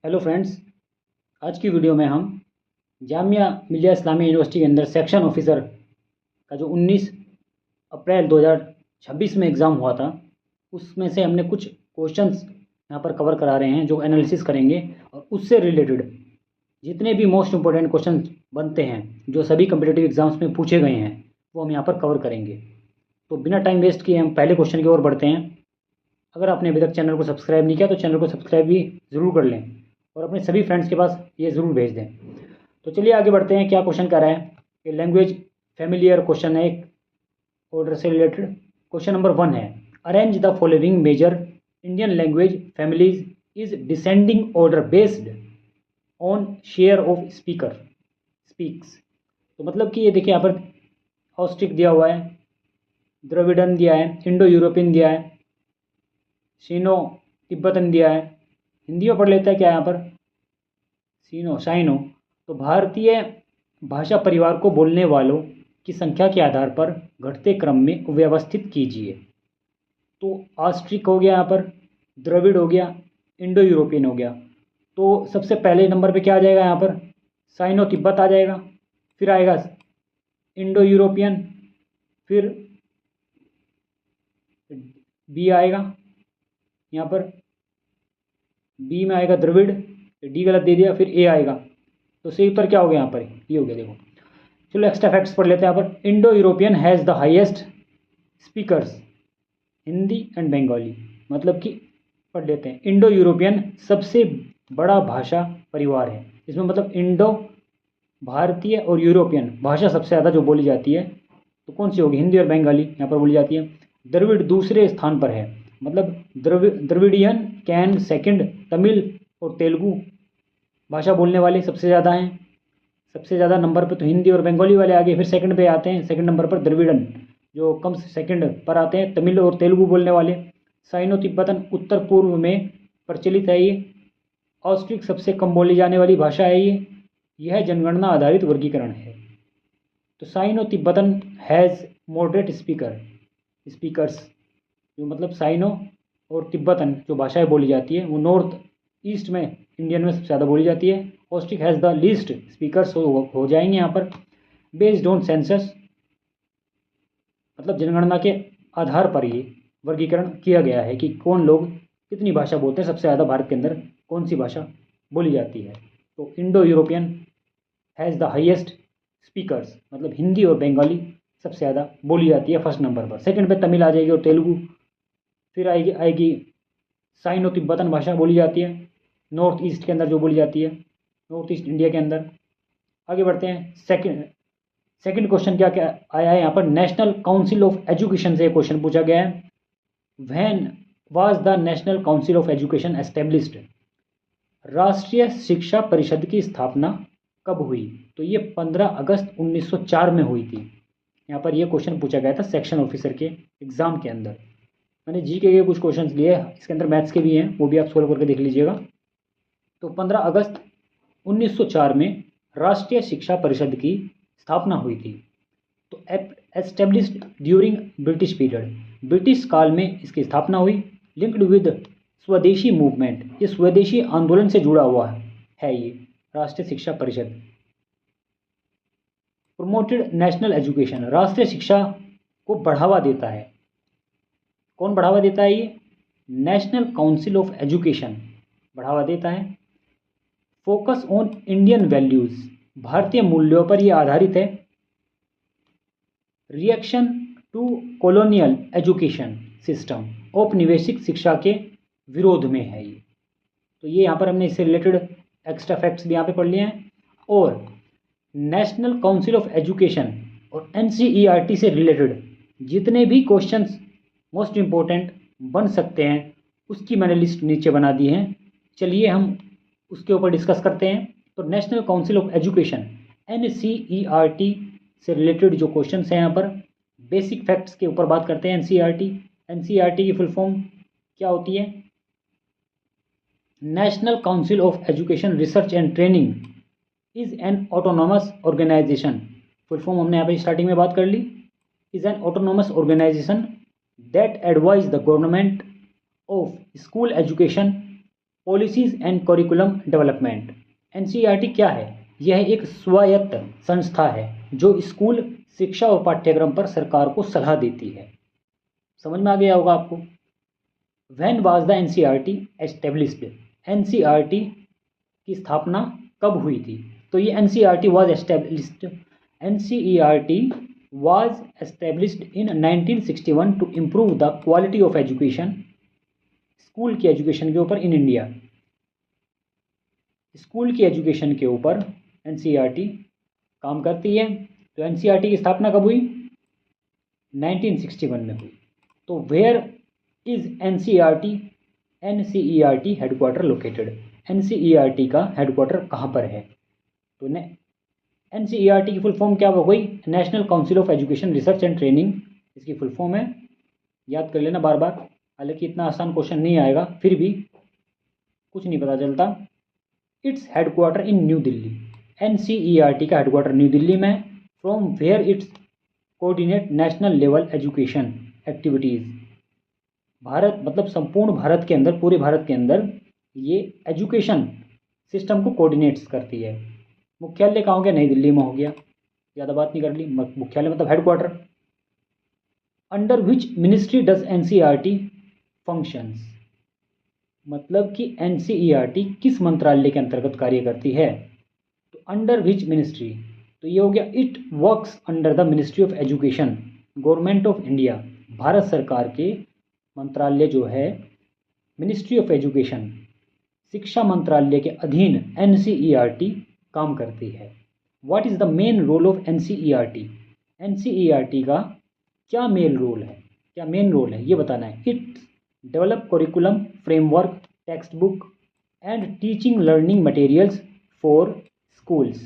Hello friends, आज की video में हम जामिया मिलिया इस्लामिया यूनिवर्सिटी के अंदर सेक्शन ऑफिसर का जो 19 अप्रैल 2026 में एग्ज़ाम हुआ था, उसमें से हमने कुछ क्वेश्चंस यहाँ पर कवर करा रहे हैं जो एनालिसिस करेंगे और उससे रिलेटेड जितने भी मोस्ट इंपॉर्टेंट क्वेश्चन बनते हैं जो सभी कम्पिटिटिव एग्ज़ाम्स में पूछे गए हैं वो हम यहाँ पर कवर करेंगे। तो बिना टाइम वेस्ट किए हम पहले क्वेश्चन की ओर बढ़ते हैं। अगर आपने अभी तक चैनल को सब्सक्राइब नहीं किया तो चैनल को सब्सक्राइब भी ज़रूर कर लें और अपने सभी फ्रेंड्स के पास ये ज़रूर भेज दें। तो चलिए आगे बढ़ते हैं। क्या क्वेश्चन कर रहा है कि लैंग्वेज फैमिलियर क्वेश्चन है, एक ऑर्डर से रिलेटेड। क्वेश्चन नंबर 1 है, arrange the following major Indian language families is descending order based on share of speaks. तो मतलब कि ये देखिए यहाँ पर ऑस्ट्रिक दिया हुआ है, द्रविडन दिया है, इंडो यूरोपियन दिया है, सीनो तिब्बतन दिया है। हिंदी में पढ़ लेता है क्या यहाँ पर, सीनो साइनो। तो भारतीय भाषा परिवार को बोलने वालों की संख्या के आधार पर घटते क्रम में व्यवस्थित कीजिए। तो ऑस्ट्रिक हो गया यहाँ पर, द्रविड़ हो गया, इंडो यूरोपियन हो गया। तो सबसे पहले नंबर पे क्या आ जाएगा यहाँ पर, साइनो तिब्बत आ जाएगा, फिर आएगा इंडो यूरोपियन, फिर बी आएगा यहाँ पर, बी में आएगा द्रविड़, डी गलत दे दिया, फिर ए आएगा। तो सही उत्तर क्या हो गया यहाँ पर, ये हो गया। देखो चलो एक्स्ट्रा फैक्ट्स पढ़ लेते हैं यहाँ पर। Indo European has the highest speakers Hindi and Bengali. मतलब कि पढ़ लेते हैं, इंडो यूरोपियन सबसे बड़ा भाषा परिवार है। इसमें मतलब इंडो भारतीय और यूरोपियन भाषा सबसे ज़्यादा जो बोली जाती है तो कौन सी होगी, हिंदी और बंगाली यहाँ पर बोली जाती है। द्रविड़ दूसरे स्थान पर है, मतलब द्रविडियन कैन सेकंड, तमिल और तेलुगु भाषा बोलने वाले सबसे ज़्यादा हैं। सबसे ज़्यादा नंबर पे तो हिंदी और बंगाली वाले आगे, फिर सेकंड पे आते हैं, सेकंड नंबर पर द्रविड़न जो कम से सेकंड पर आते हैं, तमिल और तेलुगु बोलने वाले। साइनो तिब्बतन उत्तर पूर्व में प्रचलित है ये। ऑस्ट्रिक सबसे कम बोली जाने वाली भाषा है ये। यह जनगणना आधारित वर्गीकरण है। तो Sino Tibetan has moderate speakers जो मतलब साइनो और तिब्बतन जो भाषाएं बोली जाती है वो नॉर्थ ईस्ट में इंडियन में सबसे ज़्यादा बोली जाती है। Austric has the least speakers हो जाएंगे यहाँ पर। बेस्ड ऑन सेंसस, मतलब जनगणना के आधार पर ये वर्गीकरण किया गया है कि कौन लोग कितनी भाषा बोलते हैं, सबसे ज़्यादा भारत के अंदर कौन सी भाषा बोली जाती है। तो Indo European has the highest speakers, मतलब हिंदी और बंगाली सबसे ज़्यादा बोली जाती है फर्स्ट नंबर पर। सेकंड पे तमिल आ जाएगी और तेलुगु, फिर आएगी साइनो तिब्बतन भाषा बोली जाती है नॉर्थ ईस्ट के अंदर जो बोली जाती है, नॉर्थ ईस्ट इंडिया के अंदर। आगे बढ़ते हैं। सेकंड क्वेश्चन क्या क्या आया है यहाँ पर, नेशनल काउंसिल ऑफ एजुकेशन से क्वेश्चन पूछा गया है। When was the national council of education established. राष्ट्रीय शिक्षा परिषद की स्थापना कब हुई? तो ये 15 अगस्त 1904 में हुई थी। यहाँ पर ये क्वेश्चन पूछा गया था सेक्शन ऑफिसर के एग्जाम के अंदर। मैंने जीके के कुछ क्वेश्चंस लिए, इसके अंदर मैथ्स के भी हैं, वो भी आप सोल्व करके देख लीजिएगा। तो 15 अगस्त 1904 में राष्ट्रीय शिक्षा परिषद की स्थापना हुई थी। तो established during British period, British काल में इसकी स्थापना हुई। लिंक्ड विद स्वदेशी मूवमेंट, ये स्वदेशी आंदोलन से जुड़ा हुआ है ये राष्ट्रीय शिक्षा परिषद। प्रोमोटेड नेशनल एजुकेशन, राष्ट्रीय शिक्षा को बढ़ावा देता है। कौन बढ़ावा देता है? ये नेशनल काउंसिल ऑफ एजुकेशन बढ़ावा देता है। फोकस ऑन इंडियन वैल्यूज, भारतीय मूल्यों पर यह आधारित है। Reaction to colonial education system, औपनिवेशिक शिक्षा के विरोध में है ये। तो ये यहाँ पर हमने इससे रिलेटेड एक्स्ट्रा फैक्ट्स भी यहाँ पे पढ़ लिए हैं। और नेशनल काउंसिल ऑफ एजुकेशन और एनसीईआरटी से रिलेटेड जितने भी क्वेश्चंस मोस्ट इम्पोर्टेंट बन सकते हैं उसकी मैंने लिस्ट नीचे बना दी है। चलिए हम उसके ऊपर डिस्कस करते हैं। तो national council of education NCERT से रिलेटेड जो क्वेश्चंस हैं यहाँ पर बेसिक फैक्ट्स के ऊपर बात करते हैं। एनसीईआरटी की फुल फॉर्म क्या होती है? National council of education research and training is an autonomous organization. Full form हमने यहाँ पे स्टार्टिंग में बात कर ली। Is an autonomous organization that advise the government of school education policies and curriculum development. NCERT क्या है? यह एक स्वायत्त संस्था है जो स्कूल शिक्षा और पाठ्यक्रम पर सरकार को सलाह देती है। समझ में आ गया होगा आपको। When was the NCERT established? NCERT की स्थापना कब हुई थी? तो ये NCERT was established in 1961 to improve the quality of education, school की एजुकेशन के ऊपर इन इंडिया। स्कूल की एजुकेशन के ऊपर एनसीईआरटी काम करती है। तो एनसीईआरटी की स्थापना कब हुई? 1961 में हुई। तो where is NCERT headquarter located? NCERT का हेडक्वार्टर कहाँ पर है? तो एनसीईआरटी की फुल फॉर्म क्या हो गई? National council of education research and training, इसकी फुल फॉर्म है। याद कर लेना बार बार, हालांकि इतना आसान क्वेश्चन नहीं आएगा, फिर भी कुछ नहीं पता चलता। It's headquarter in New Delhi. NCERT का हेडक्वार्टर न्यू दिल्ली में। From where it's coordinate national level education activities. Bharat मतलब संपूर्ण भारत के अंदर, पूरे भारत के अंदर ये एजुकेशन सिस्टम को कोऑर्डिनेट्स करती है। मुख्यालय कहाँ हो गया? नई दिल्ली में हो गया, ज़्यादा बात नहीं कर ली। मुख्यालय मतलब headquarter. Under which ministry does NCERT functions? मतलब कि एनसीईआरटी किस मंत्रालय के अंतर्गत कार्य करती है? तो अंडर विच मिनिस्ट्री, तो ये हो गया it works under the ministry of education, government of India. Bharat सरकार के मंत्रालय जो है मिनिस्ट्री ऑफ एजुकेशन, शिक्षा मंत्रालय के अधीन एनसीईआरटी काम करती है। What is the main role of NCERT? NCERT का क्या मेन रोल है? ये बताना है। It develop curriculum framework, text book and teaching learning materials for schools.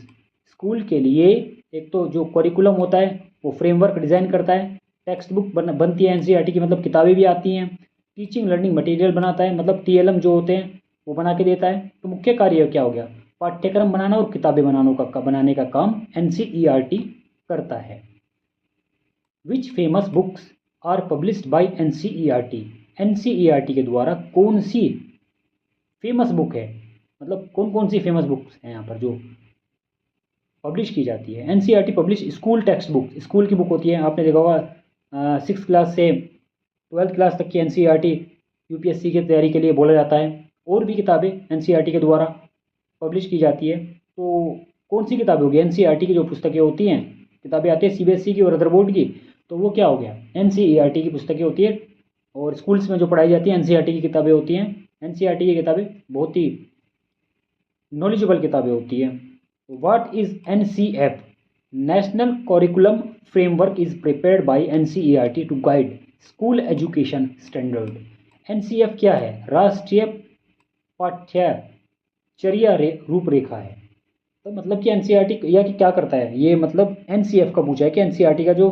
School के लिए एक तो जो करिकुलम होता है वो फ्रेमवर्क डिज़ाइन करता है, टेक्स्ट बुक बनती है एनसीईआरटी की, मतलब किताबें भी आती हैं, टीचिंग लर्निंग मटेरियल बनाता है, मतलब टीएलएम जो होते हैं वो बना के देता है। तो मुख्य कार्य क्या हो गया? पाठ्यक्रम बनाना और किताबें बनाने का काम एनसीईआरटी करता है। Which famous books are published by NCERT? NCERT के द्वारा कौन सी फेमस बुक है, मतलब कौन कौन सी फेमस बुक्स हैं यहाँ पर जो पब्लिश की जाती है? NCERT publish school text book, school की बुक होती है, आपने देखा होगा 6th क्लास से 12th क्लास तक की एनसीईआरटी यूपीएससी की तैयारी के लिए बोला जाता है। और भी किताबें एनसीईआरटी के द्वारा पब्लिश की जाती है। तो कौन सी किताबें होगी? एनसीईआरटी की जो पुस्तकें होती हैं, किताबें आती है सीबीएसई की और अदर बोर्ड की, तो वो क्या हो गया? एनसीईआरटी की पुस्तकें होती है। और स्कूल्स में जो पढ़ाई जाती है एनसीईआरटी की किताबें होती हैं। एनसीईआरटी की किताबें बहुत ही नॉलेजेबल किताबें होती हैं। What is NCF? National curriculum framework is prepared by NCERT to guide school education standard. NCF क्या है? राष्ट्रीय पाठ्यचर्या रूपरेखा है। तो मतलब कि एनसीईआरटी या कि क्या करता है ये, मतलब एनसीएफ का पूछा है कि एनसीईआरटी का जो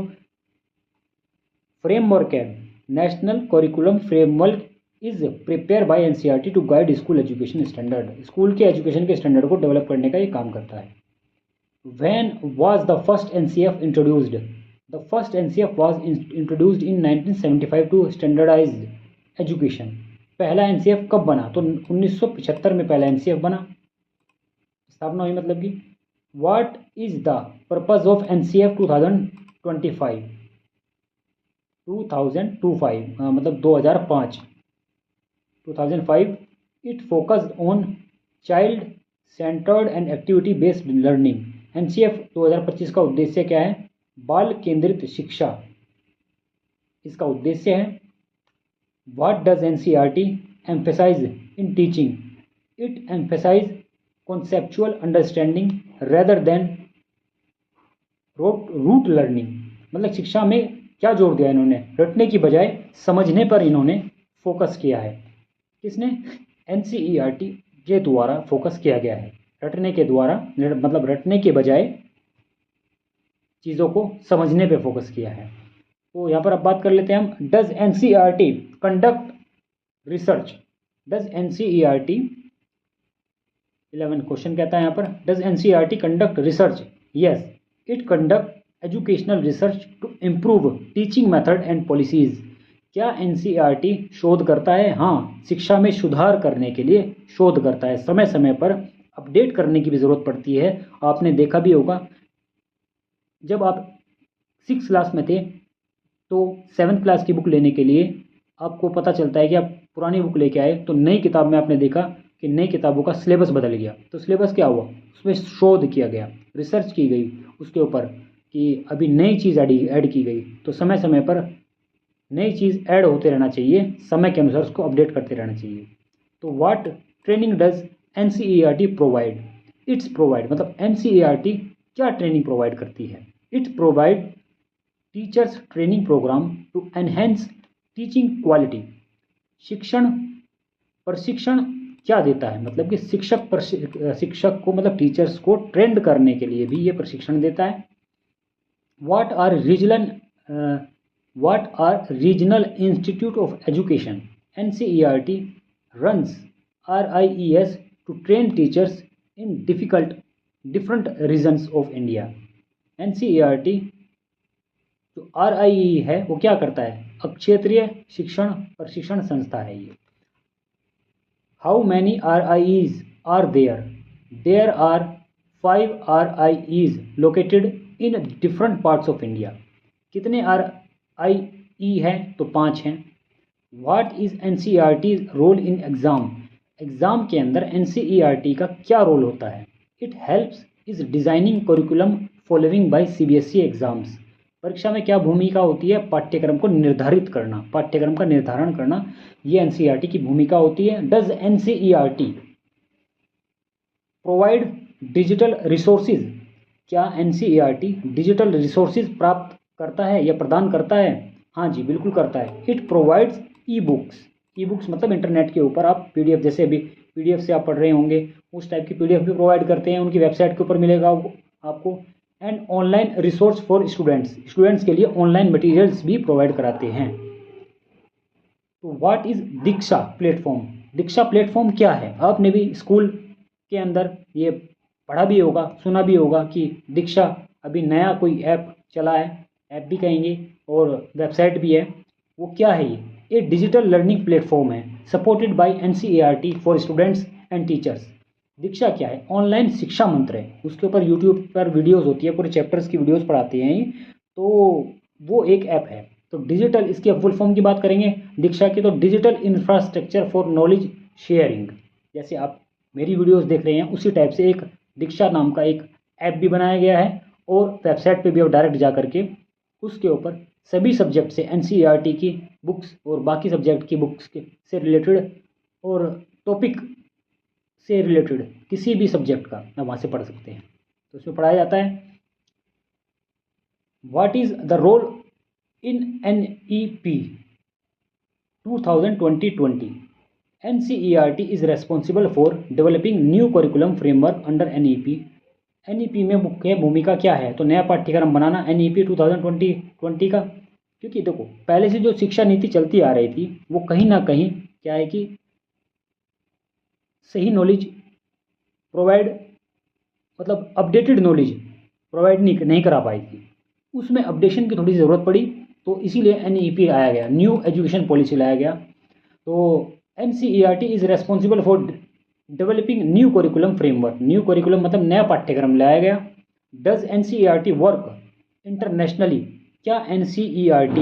फ्रेमवर्क है, national curriculum framework is prepare by NCERT to guide school education standard. School के एजुकेशन के स्टैंडर्ड को डेवलप करने का ये काम करता है। When was the first NCF introduced? The first NCF was introduced in 1975 to standardized education. पहला एनसीएफ कब बना? तो 1975 में पहला एनसीएफ बना, स्थापना हुई मतलब कि। What is the purpose of NCF 2025? मतलब 2005 it focused on child centred and activity based learning. NCF 2025 का उद्देश्य क्या है? बाल केंद्रित शिक्षा इसका उद्देश्य है। What does NCERT emphasize in teaching? It emphasize conceptual understanding rather than root learning। मतलब शिक्षा में क्या जोर दिया इन्होंने? रटने की बजाय समझने पर इन्होंने फोकस किया है। किसने? एनसीईआरटी के द्वारा फोकस किया गया है। रटने के द्वारा मतलब रटने के बजाय चीज़ों को समझने पे फोकस किया है। तो यहाँ पर अब बात कर लेते हैं हम। Does NCERT conduct research? Does NCERT 11 question कहता है यहाँ पर, does NCERT conduct research? Yes, it conduct educational research to improve teaching method and policies. क्या एनसीईआरटी शोध करता है? हाँ, शिक्षा में सुधार करने के लिए शोध करता है। समय समय पर अपडेट करने की भी ज़रूरत पड़ती है। आपने देखा भी होगा, जब आप 6 क्लास में थे तो 7th क्लास की बुक लेने के लिए आपको पता चलता है कि आप पुरानी बुक लेके आए तो नई किताब में आपने देखा कि नई किताबों का सिलेबस बदल गया। तो सिलेबस क्या हुआ? उसमें शोध किया गया, रिसर्च की गई उसके ऊपर कि अभी नई चीज़ ऐड की गई। तो समय समय पर नई चीज़ ऐड होते रहना चाहिए, समय के अनुसार उसको अपडेट करते रहना चाहिए। तो what training does NCERT provide? It's provide मतलब एनसीईआरटी क्या ट्रेनिंग प्रोवाइड करती है? It provide teachers training program to enhance teaching quality. प्रशिक्षण क्या देता है? मतलब कि शिक्षक को मतलब टीचर्स को ट्रेंड करने के लिए भी ये प्रशिक्षण देता है। What are regional institute of education? NCERT runs RIES to train teachers in different regions of India. NCERT जो RIE है वो क्या करता है? अब क्षेत्रीय शिक्षण प्रशिक्षण संस्था है ये। How many RIEs are there? There are 5 RIEs located in different parts of India. कितने RIE हैं? तो 5 हैं। What is NCERT role in exam? Exam के अंदर एनसीईआरटी का क्या रोल होता है? It helps is designing curriculum following by CBSE exams. परीक्षा में क्या भूमिका होती है? पाठ्यक्रम को निर्धारित करना, पाठ्यक्रम का निर्धारण करना, ये एनसीईआरटी की भूमिका होती है। Does NCERT provide digital resources? क्या एनसीईआरटी डिजिटल रिसोर्सेज प्राप्त करता है या प्रदान करता है? हाँ जी, बिल्कुल करता है। इट प्रोवाइड्स ई बुक्स मतलब इंटरनेट के ऊपर आप PDF, जैसे अभी PDF से आप पढ़ रहे होंगे उस टाइप की PDF भी प्रोवाइड करते हैं, उनकी वेबसाइट के ऊपर मिलेगा आपको। And online resource for students के लिए ऑनलाइन मटेरियल्स भी प्रोवाइड कराते हैं। तो what is Diksha platform? Diksha platform क्या है? आपने भी स्कूल के अंदर ये पढ़ा भी होगा, सुना भी होगा कि दीक्षा अभी नया कोई ऐप चला है, ऐप भी कहेंगे और वेबसाइट भी है। वो क्या है? ये डिजिटल लर्निंग प्लेटफॉर्म है supported by NCERT for students and teachers. Diksha क्या है? ऑनलाइन शिक्षा मंत्र है, उसके ऊपर यूट्यूब पर वीडियोस होती है, पूरे चैप्टर्स की वीडियोस पढ़ाते हैं। तो वो एक ऐप है। तो डिजिटल, इसकी फुल फॉर्म की बात करेंगे दीक्षा की तो digital infrastructure for knowledge sharing. जैसे आप मेरी वीडियोस देख रहे हैं उसी टाइप से एक दीक्षा नाम का एक ऐप भी बनाया गया है और वेबसाइट पे भी आप डायरेक्ट जा करके उसके ऊपर सभी सब्जेक्ट से एनसीईआरटी की बुक्स और बाकी सब्जेक्ट की बुक्स से रिलेटेड और टॉपिक से रिलेटेड किसी भी सब्जेक्ट का आप वहाँ से पढ़ सकते हैं। तो उसमें पढ़ाया जाता है what is the role in NEP 2020। NCERT is responsible for developing new curriculum framework under NEP। NEP में मुख्य भूमिका क्या है? तो नया पाठ्यक्रम बनाना NEP 2020 का। क्योंकि देखो पहले से जो शिक्षा नीति चलती आ रही थी वो कहीं ना कहीं क्या है कि सही नॉलेज प्रोवाइड मतलब अपडेटेड नॉलेज प्रोवाइड नहीं करा पाई थी, उसमें अपडेशन की थोड़ी ज़रूरत पड़ी। तो इसीलिए NEP आया गया, न्यू एजुकेशन पॉलिसी लाया गया। तो NCERT is responsible for developing new curriculum framework. New curriculum मतलब नया पाठ्यक्रम लाया गया। Does NCERT work internationally? क्या NCERT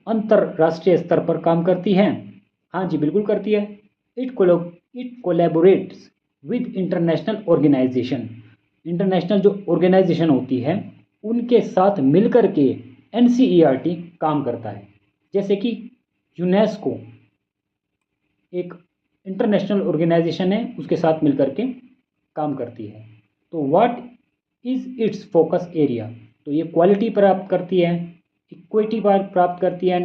अंतर्राष्ट्रीय स्तर पर काम करती है? हाँ जी, बिल्कुल करती है। It collaborates with international organization. International जो ऑर्गेनाइजेशन होती है उनके साथ मिलकर के NCERT काम करता है। जैसे कि यूनेस्को एक इंटरनेशनल ऑर्गेनाइजेशन है, उसके साथ मिलकर के काम करती है। तो what is it's focus area? तो ये क्वालिटी प्राप्त करती है, इक्विटी प्राप्त करती है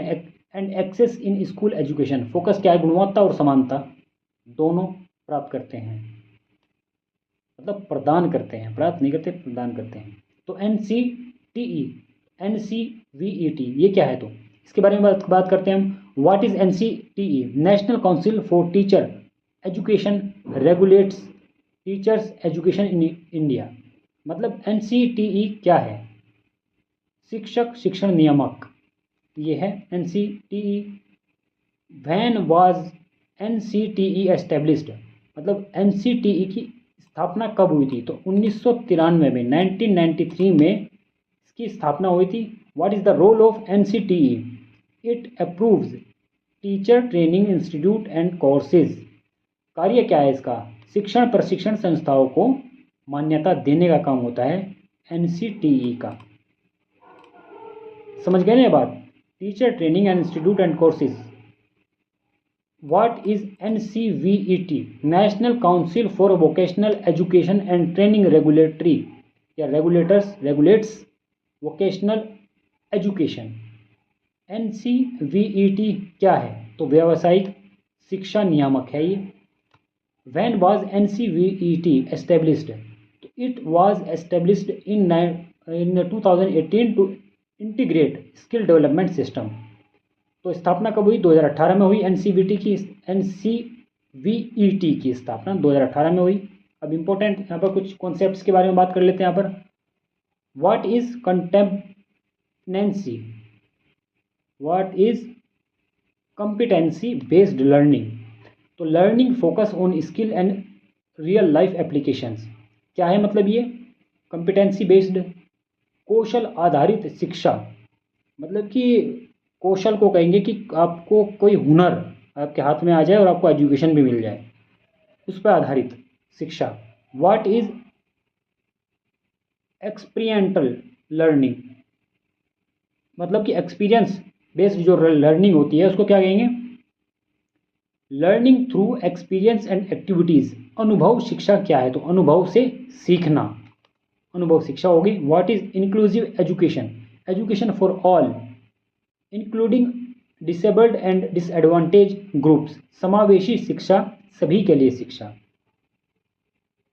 and access in school education. Focus क्या है? गुणवत्ता और समानता दोनों प्राप्त करते हैं, मतलब प्रदान करते हैं, प्राप्त नहीं करते, प्रदान करते हैं। तो NCVET ये क्या है? तो इसके बारे में बात करते हैं हम। What is NCTE? National council for teacher education regulates teachers education in India. मतलब NCTE क्या है? शिक्षक शिक्षण नियामक, ये है NCTE। When was NCTE established, मतलब NCTE की स्थापना कब हुई थी? तो 1993 में, 1993 में इसकी स्थापना हुई थी। What is the role of NCTE? It approves teacher training institute and courses. कार्य क्या है इसका? शिक्षण प्रशिक्षण संस्थाओं को मान्यता देने का काम होता है NCTE का। समझ गए ना ये बात? Teacher training and institute and courses. What is NCVET? National council for vocational education and training regulatory या रेगुलेट्स वोकेशनल एजुकेशन। NCVET क्या है? तो व्यावसायिक शिक्षा नियामक है ये। When was NCVET established? It was established in 2018 to integrate skill development system। तो स्थापना कब हुई? 2018 में हुई। NCVET की स्थापना 2018 में हुई। अब इम्पोर्टेंट यहाँ पर कुछ कॉन्सेप्ट्स के बारे में बात कर लेते हैं यहाँ पर। What is competency based learning? तो learning focus on skill and real life applications. क्या है मतलब ये? कंपिटेंसी बेस्ड, कौशल आधारित शिक्षा, मतलब कि कौशल को कहेंगे कि आपको कोई हुनर आपके हाथ में आ जाए और आपको एजुकेशन भी मिल जाए, उस पर आधारित शिक्षा। What is experiential learning? मतलब कि एक्सपीरियंस बेस्ड जो लर्निंग होती है उसको क्या कहेंगे? Learning through experience and activities. अनुभव शिक्षा क्या है? तो अनुभव से सीखना, अनुभव शिक्षा होगी। What is inclusive education? Education for all including disabled and disadvantage groups. समावेशी शिक्षा, सभी के लिए शिक्षा।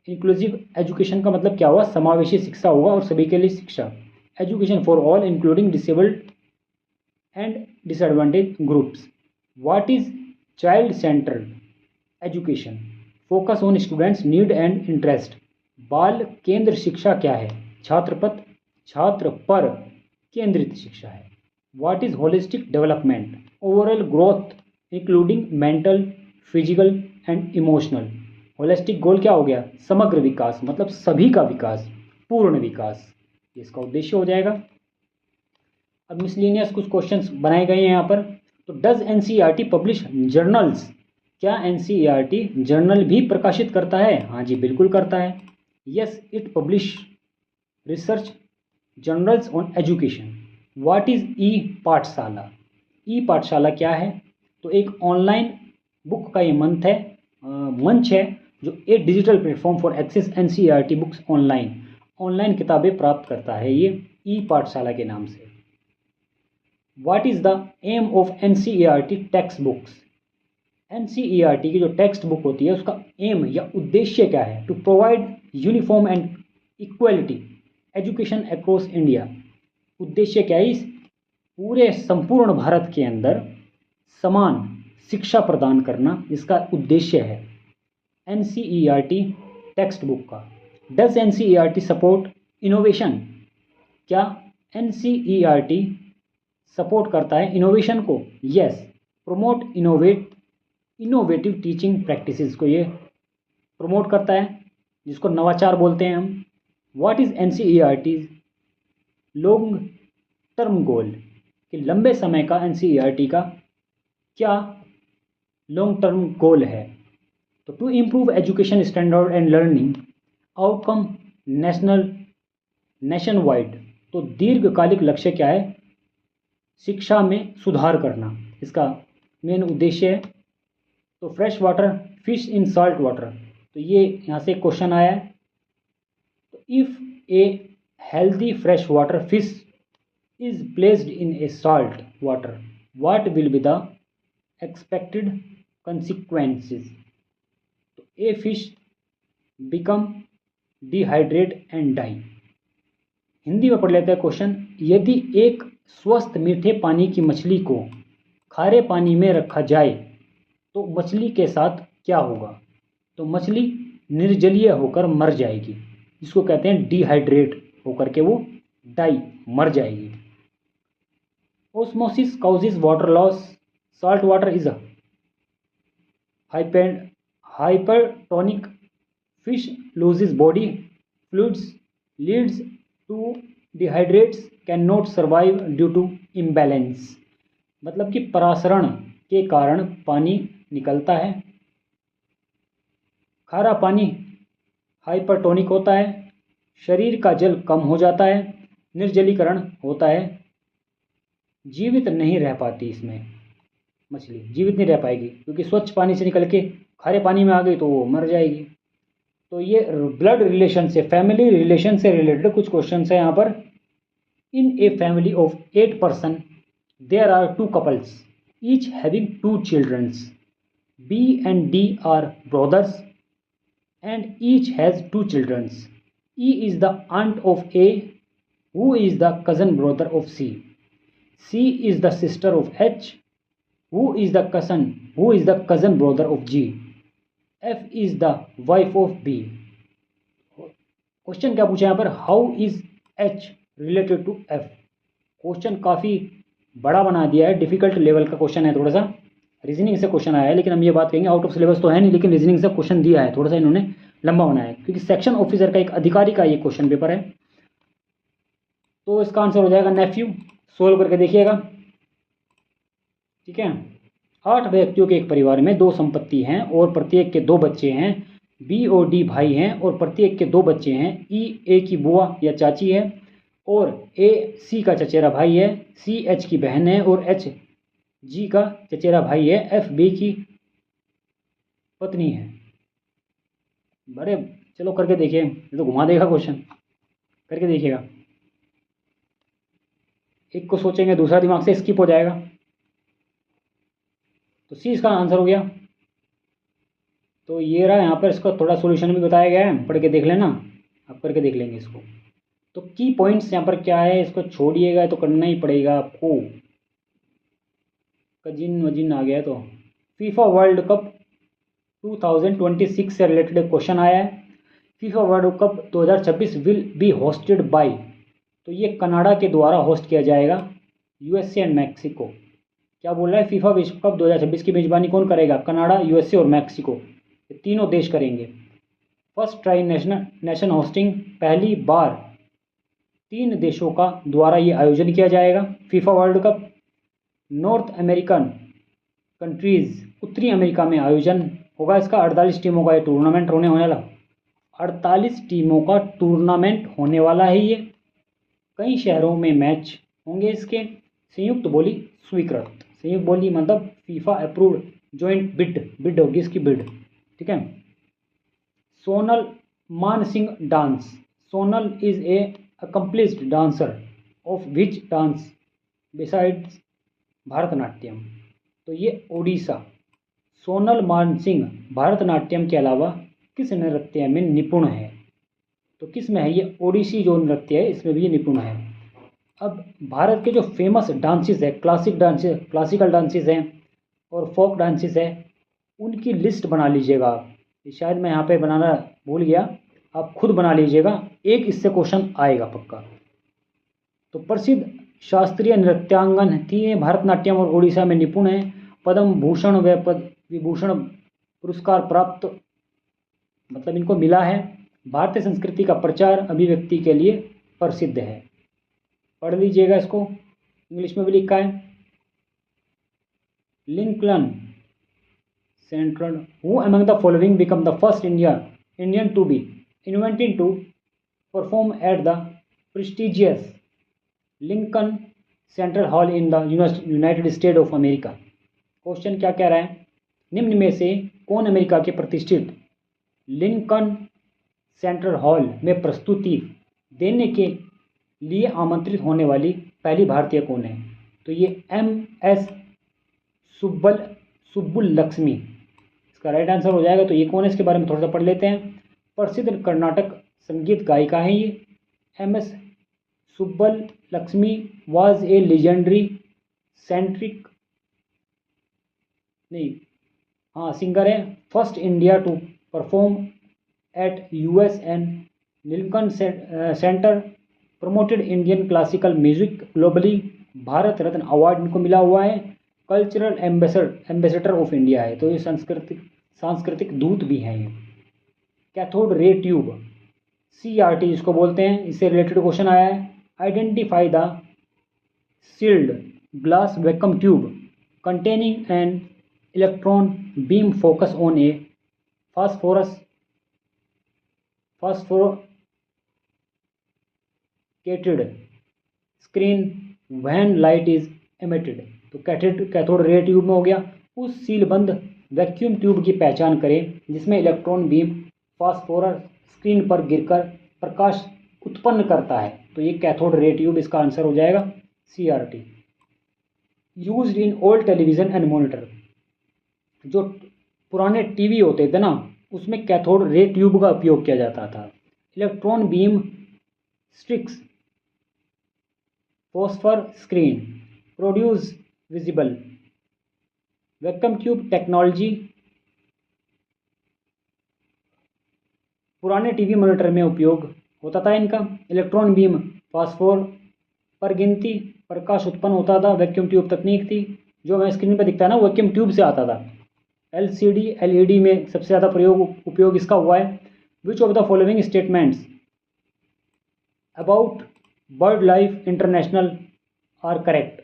इंक्लूसिव एजुकेशन का मतलब क्या हुआ? समावेशी शिक्षा होगा और सभी के लिए शिक्षा। Education for all including disabled and disadvantage groups. What is child centred education? Focus on students need and interest. बाल केंद्र शिक्षा क्या है? छात्र पर केंद्रित शिक्षा है। What is holistic development? Overall growth including mental, physical and emotional. Holistic goal क्या हो गया? समग्र विकास, मतलब सभी का विकास, पूर्ण विकास, इसका उद्देश्य हो जाएगा। अब मिसलेनियस कुछ क्वेश्चंस बनाए गए हैं यहाँ पर। तो डज NCERT पब्लिश जर्नल्स? क्या NCERT जर्नल भी प्रकाशित करता है? हाँ जी, बिल्कुल करता है। Yes, it publish research journals on education. What is e Pathshala? E पाठशाला क्या है? तो एक ऑनलाइन बुक का ये मंच है जो एक digital platform for access NCERT books online किताबें प्राप्त करता है ये ई पाठशाला के नाम से। What is the aim of NCERT text books? NCERT की जो टेक्स्ट बुक होती है उसका एम या उद्देश्य क्या है? To provide uniform and equality education across India. उद्देश्य क्या है? इस पूरे संपूर्ण भारत के अंदर समान शिक्षा प्रदान करना, इसका उद्देश्य है NCERT टेक्स्ट बुक का। Does NCERT support innovation? क्या NCERT सपोर्ट करता है इनोवेशन को? Yes, promote innovative teaching practices को ये प्रमोट करता है, जिसको नवाचार बोलते हैं हम। What is NCERT long term goal? कि लंबे समय का NCERT का क्या लॉन्ग टर्म गोल है? तो to improve education standard and learning outcome nationwide. तो दीर्घकालिक लक्ष्य क्या है? शिक्षा में सुधार करना, इसका मेन उद्देश्य है। तो fresh water fish in salt water, तो ये यहाँ से क्वेश्चन आया है। तो if a healthy fresh water fish is placed in a salt water, what will be the expected consequences? तो a fish become dehydrate and die. Hindi में पढ़ लेते हैं क्वेश्चन। यदि एक स्वस्थ मीठे पानी की मछली को खारे पानी में रखा जाए तो मछली के साथ क्या होगा? तो मछली निर्जलीय होकर मर जाएगी, इसको कहते हैं डिहाइड्रेट होकर के वो डाई मर जाएगी। Osmosis causes water loss, salt water is hypertonic fish loses body fluids, leads to dehydrates, cannot survive due to imbalance। मतलब कि परासरण के कारण पानी निकलता है। खारा पानी हाइपरटोनिक होता है, शरीर का जल कम हो जाता है, निर्जलीकरण होता है, जीवित नहीं रह पाती। इसमें मछली जीवित नहीं रह पाएगी क्योंकि स्वच्छ पानी से निकल के खारे पानी में आ गई तो वो मर जाएगी। तो ये ब्लड रिलेशन से, फैमिली रिलेशन से रिलेटेड कुछ क्वेश्चन है यहाँ पर। In a family of 8 person there are 2 couples each having 2 childrens. B and D are brothers and each has 2 children. E is the aunt of A, who is the cousin brother of C. C is the sister of H, who is the cousin brother of G. F is the wife of B. Question क्या पूछा यहाँ पर, how is H related to F। Question काफ़ी बड़ा बना दिया है, difficult level का क्वेश्चन है, थोड़ा सा रीजनिंग से क्वेश्चन आया है। लेकिन हम ये बात कहेंगे आउट ऑफ सिलेबस तो है नहीं, लेकिन रीजनिंग से क्वेश्चन दिया है, थोड़ा सा इन्होंने लंबा बनाया है क्योंकि सेक्शन ऑफिसर का एक अधिकारी का ये क्वेश्चन पेपर है। तो इसका आंसर हो जाएगा नेफ्यू। सोल्व करके देखिएगा, ठीक है। 8 व्यक्तियों के एक परिवार में 2 संपत्ति हैं और प्रत्येक के 2 बच्चे हैं। बी और डी भाई हैं और प्रत्येक के 2 बच्चे हैं। ई ए की बुआ या चाची है और ए सी का चचेरा भाई है। सी एच की बहन है और एच जी का चचेरा भाई है। एफ बी की पत्नी है। बड़े चलो करके देखिए, ये तो घुमा देगा क्वेश्चन, करके देखिएगा। एक को सोचेंगे दूसरा दिमाग से स्किप हो जाएगा। तो सी इसका आंसर हो गया। तो ये रहा, यहाँ पर इसका थोड़ा सॉल्यूशन भी बताया गया है, पढ़ के देख लेना, आप करके देख लेंगे इसको। तो की पॉइंट्स यहाँ पर क्या है, इसको छोड़िएगा तो करना ही पड़ेगा आपको। कजिन वजिन आ गया है। तो फीफा वर्ल्ड कप 2026 से रिलेटेड क्वेश्चन आया है। FIFA world cup 2026 will be hosted by, तो ये कनाडा के द्वारा होस्ट किया जाएगा। USA and Mexico. क्या बोल रहा है, फीफा विश्व कप 2026 की मेजबानी कौन करेगा, कनाडा, यूएसए और मैक्सिको, ये तीनों देश करेंगे। फर्स्ट ट्राई नेशन होस्टिंग, पहली बार 3 देशों का द्वारा ये आयोजन किया जाएगा FIFA world cup. North American countries, उत्तरी अमेरिका में आयोजन होगा इसका। 48 टीमों का ये टूर्नामेंट होने वाला, 48 टीमों का टूर्नामेंट होने वाला है ये। कई शहरों में मैच होंगे इसके। संयुक्त बोली स्वीकृत, संयुक्त बोली मतलब फीफा अप्रूव्ड, जॉइंट बिड होगी इसकी, बिड, ठीक है। Sonal Mansingh dance, Sonal is a accomplished dancer of which dance besides Bharatanatyam. तो ये ओडिशा, सोनल मानसिंह भरतनाट्यम के अलावा किस नृत्य में निपुण है, तो किस में है ये, ओडिसी जो नृत्य है इसमें भी ये निपुण है। अब भारत के जो फेमस डांसेस है, क्लासिकल डांसेस हैं और फोक डांसेस है, उनकी लिस्ट बना लीजिएगा आप। शायद मैं यहाँ पे बनाना भूल गया, आप खुद बना लीजिएगा, एक इससे क्वेश्चन आएगा पक्का। तो प्रसिद्ध शास्त्रीय नृत्यांगन थी भरतनाट्यम और उड़ीसा में निपुण है। पद्म भूषण व पद्म विभूषण पुरस्कार प्राप्त, मतलब इनको मिला है। भारतीय संस्कृति का प्रचार अभिव्यक्ति के लिए प्रसिद्ध है। पढ़ लीजिएगा इसको, इंग्लिश में भी लिखा है। Lincoln central, who among the following become the first Indian to be invented to perform at the prestigious Lincoln Central Hall in the United States of America। Question क्या कह रहा है, निम्न में से कौन अमेरिका के प्रतिष्ठित लिंकन सेंट्रल हॉल में प्रस्तुति देने के लिए आमंत्रित होने वाली पहली भारतीय कौन है, तो ये MS सुब्बुलक्ष्मी इसका राइट आंसर हो जाएगा। तो ये कौन है, इसके बारे में थोड़ा सा पढ़ लेते हैं। प्रसिद्ध कर्नाटक संगीत गायिका है ये। MS Subbulakshmi was a legendary singer है। First India to perform at US and Lincoln Center, promoted Indian classical music globally. Bharat Ratna award इनको मिला हुआ है। कल्चरल एम्बेसडर ऑफ इंडिया है, तो ये सांस्कृतिक सांस्कृतिक दूत भी हैं ये। कैथोड रे ट्यूब, CRT जिसको बोलते हैं, इससे रिलेटेड क्वेश्चन आया है। Identify the sealed glass vacuum tube containing an electron beam focus on a phosphor coated screen when light is emitted. तो कैथोड रे ट्यूब में हो गया। उस सीलबंद वैक्यूम ट्यूब की पहचान करें जिसमें इलेक्ट्रॉन बीम फास्फोरस स्क्रीन पर गिरकर प्रकाश उत्पन्न करता है। तो ये कैथोड रे ट्यूब, इसका आंसर हो जाएगा CRT। Used in old television and monitor, जो पुराने टीवी होते थे ना उसमें कैथोड रे ट्यूब का उपयोग किया जाता था। Electron beam strikes phosphor screen produce visible vacuum tube technology, पुराने टीवी मॉनिटर में उपयोग होता था इनका। इलेक्ट्रॉन बीम फास्फोर पर गिनती प्रकाश उत्पन्न होता था, वैक्यूम ट्यूब तकनीक थी। जो हमें स्क्रीन पर दिखता है ना वैक्यूम ट्यूब से आता था। LCD LED में सबसे ज़्यादा उपयोग इसका हुआ है। Which of the following statements about bird life international are correct.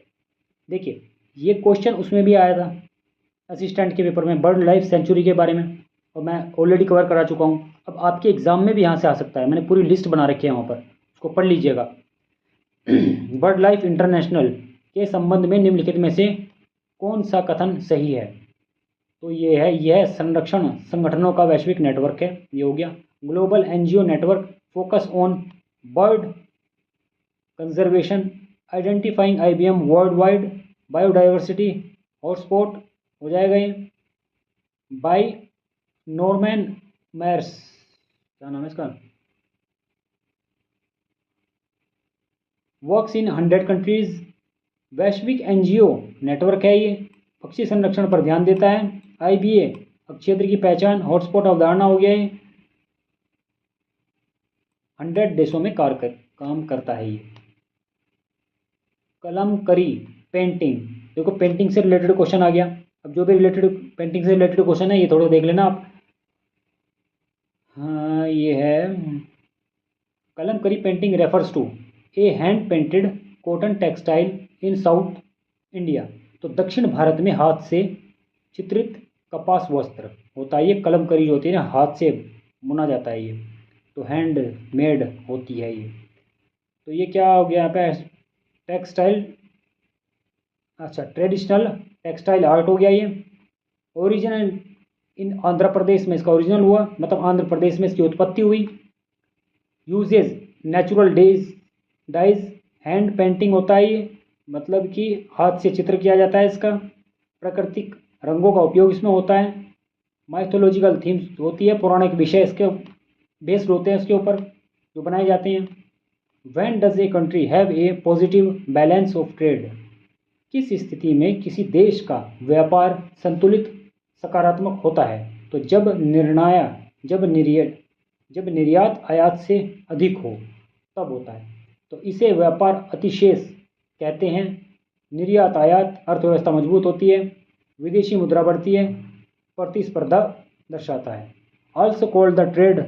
देखिए ये क्वेश्चन उसमें भी आया था असिस्टेंट के पेपर में, बर्ड लाइफ सेंचुरी के बारे में, और मैं ऑलरेडी कवर करा चुका हूँ। अब आपके एग्जाम में भी यहाँ से आ सकता है, मैंने पूरी लिस्ट बना रखी है वहाँ पर, उसको पढ़ लीजिएगा। बर्ड लाइफ इंटरनेशनल के संबंध में निम्नलिखित में से कौन सा कथन सही है। तो ये है, यह संरक्षण संगठनों का वैश्विक नेटवर्क है, ये हो गया। Global NGO network focus on bird conservation identifying IBM world wide biodiversity hotspot हो जाएगा ये। बाय नॉर्मन मैयर्स, क्या नाम है इसका, वर्क्स इन 100 कंट्रीज, वैश्विक NGO नेटवर्क है ये, पक्षी संरक्षण पर ध्यान देता है। IBA अब क्षेत्र की पहचान, हॉटस्पॉट अवधारणा हो गया है। 100 देशों में काम करता है ये। कलमकरी पेंटिंग, देखो पेंटिंग से रिलेटेड क्वेश्चन आ गया। अब जो भी रिलेटेड पेंटिंग से रिलेटेड क्वेश्चन है ये थोड़ा देख लेना आप। हाँ ये है, Kalamkari painting refers to a hand painted cotton textile in South India. तो दक्षिण भारत में हाथ से चित्रित कपास वस्त्र होता है ये। कलमकरी जो होती है ना, हाथ से बुना जाता है ये, तो हैंड मेड होती है ये। तो ये क्या हो गया यहाँ पे, टेक्सटाइल, अच्छा ट्रेडिशनल टेक्सटाइल आर्ट हो गया ये। ओरिजिनल इन आंध्र प्रदेश में इसका ओरिजिनल हुआ, मतलब आंध्र प्रदेश में इसकी उत्पत्ति हुई। Uses natural dyes hand painting होता है ये, मतलब कि हाथ से चित्र किया जाता है इसका। प्राकृतिक रंगों का उपयोग इसमें होता है। माइथोलॉजिकल थीम्स होती है, पौराणिक विषय इसके बेस्ड होते हैं, उसके ऊपर जो बनाए जाते हैं। When does a country have a positive balance of trade, किस स्थिति में किसी देश का व्यापार संतुलित सकारात्मक होता है। तो जब निर्यात आयात से अधिक हो तब होता है। तो इसे व्यापार अतिशेष कहते हैं। निर्यात आयात अर्थव्यवस्था मजबूत होती है, विदेशी मुद्रा बढ़ती है, प्रतिस्पर्धा दर्शाता है। Also called the trade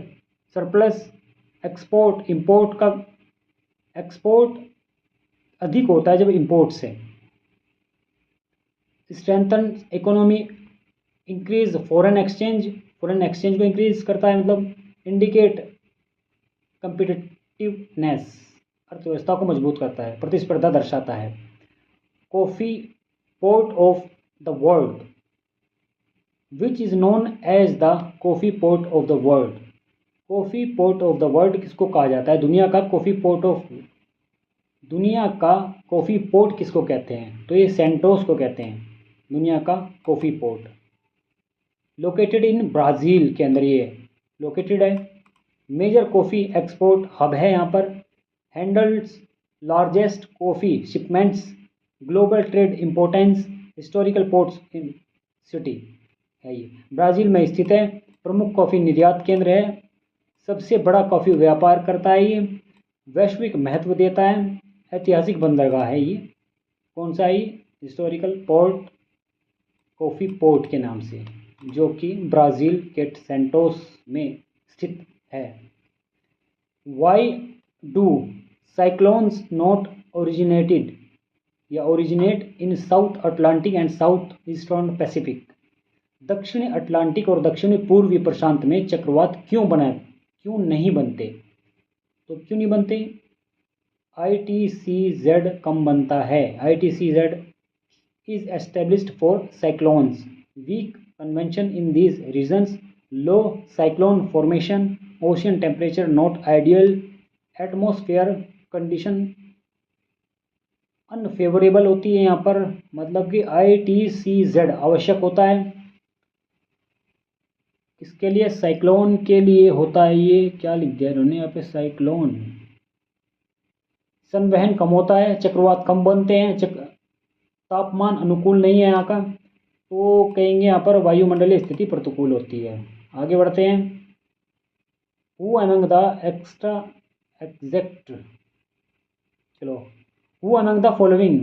surplus. Export import का, एक्सपोर्ट अधिक होता है जब इंपोर्ट से। Strengthen economy, increase foreign exchange को इंक्रीज करता है, मतलब इंडिकेट कम्पिटिटिवनेस, अर्थव्यवस्था को मजबूत करता है, प्रतिस्पर्धा दर्शाता है। Coffee port of the world, which is known as the coffee port of the world. Coffee port of the world किसको कहा जाता है, दुनिया का कॉफ़ी पोर्ट किसको कहते हैं। तो ये सेंटोस को कहते हैं, दुनिया का coffee port. Located in Brazil के अंदर ये लोकेटेड है। मेजर कॉफ़ी एक्सपोर्ट हब है यहाँ पर। Handles largest coffee shipments, global trade importance, historical ports in city है ये। ब्राज़ील में स्थित है, प्रमुख कॉफ़ी निर्यात केंद्र है, सबसे बड़ा कॉफ़ी व्यापार करता है ये, वैश्विक महत्व देता है, ऐतिहासिक बंदरगाह है ये। कौन सा है, हिस्टोरिकल पोर्ट, कॉफ़ी पोर्ट के नाम से। जो कि ब्राज़ील के सेंटोस में स्थित है। Why do cyclones not originated या originate in South Atlantic and South Eastern Pacific? दक्षिणी अटलांटिक और दक्षिणी पूर्वी प्रशांत में चक्रवात क्यों नहीं बनते? तो क्यों नहीं बनते? ITCZ कम बनता है। ITCZ is established for cyclones, weak convection in these regions, low cyclone formation, ocean temperature not ideal, atmosphere condition unfavourable होती है यहाँ पर, मतलब कि ITCZ आवश्यक होता है इसके लिए, साइक्लोन के लिए होता है। ये क्या लिख दिया इन्होंने यहाँ पे, साइक्लोन। संवहन कम होता है, चक्रवात कम बनते हैं, तापमान अनुकूल नहीं है यहाँ का, तो कहेंगे यहाँ पर वायुमंडलीय स्थिति प्रतिकूल होती है। आगे बढ़ते हैं। Who among the extra exact चलो Who among the following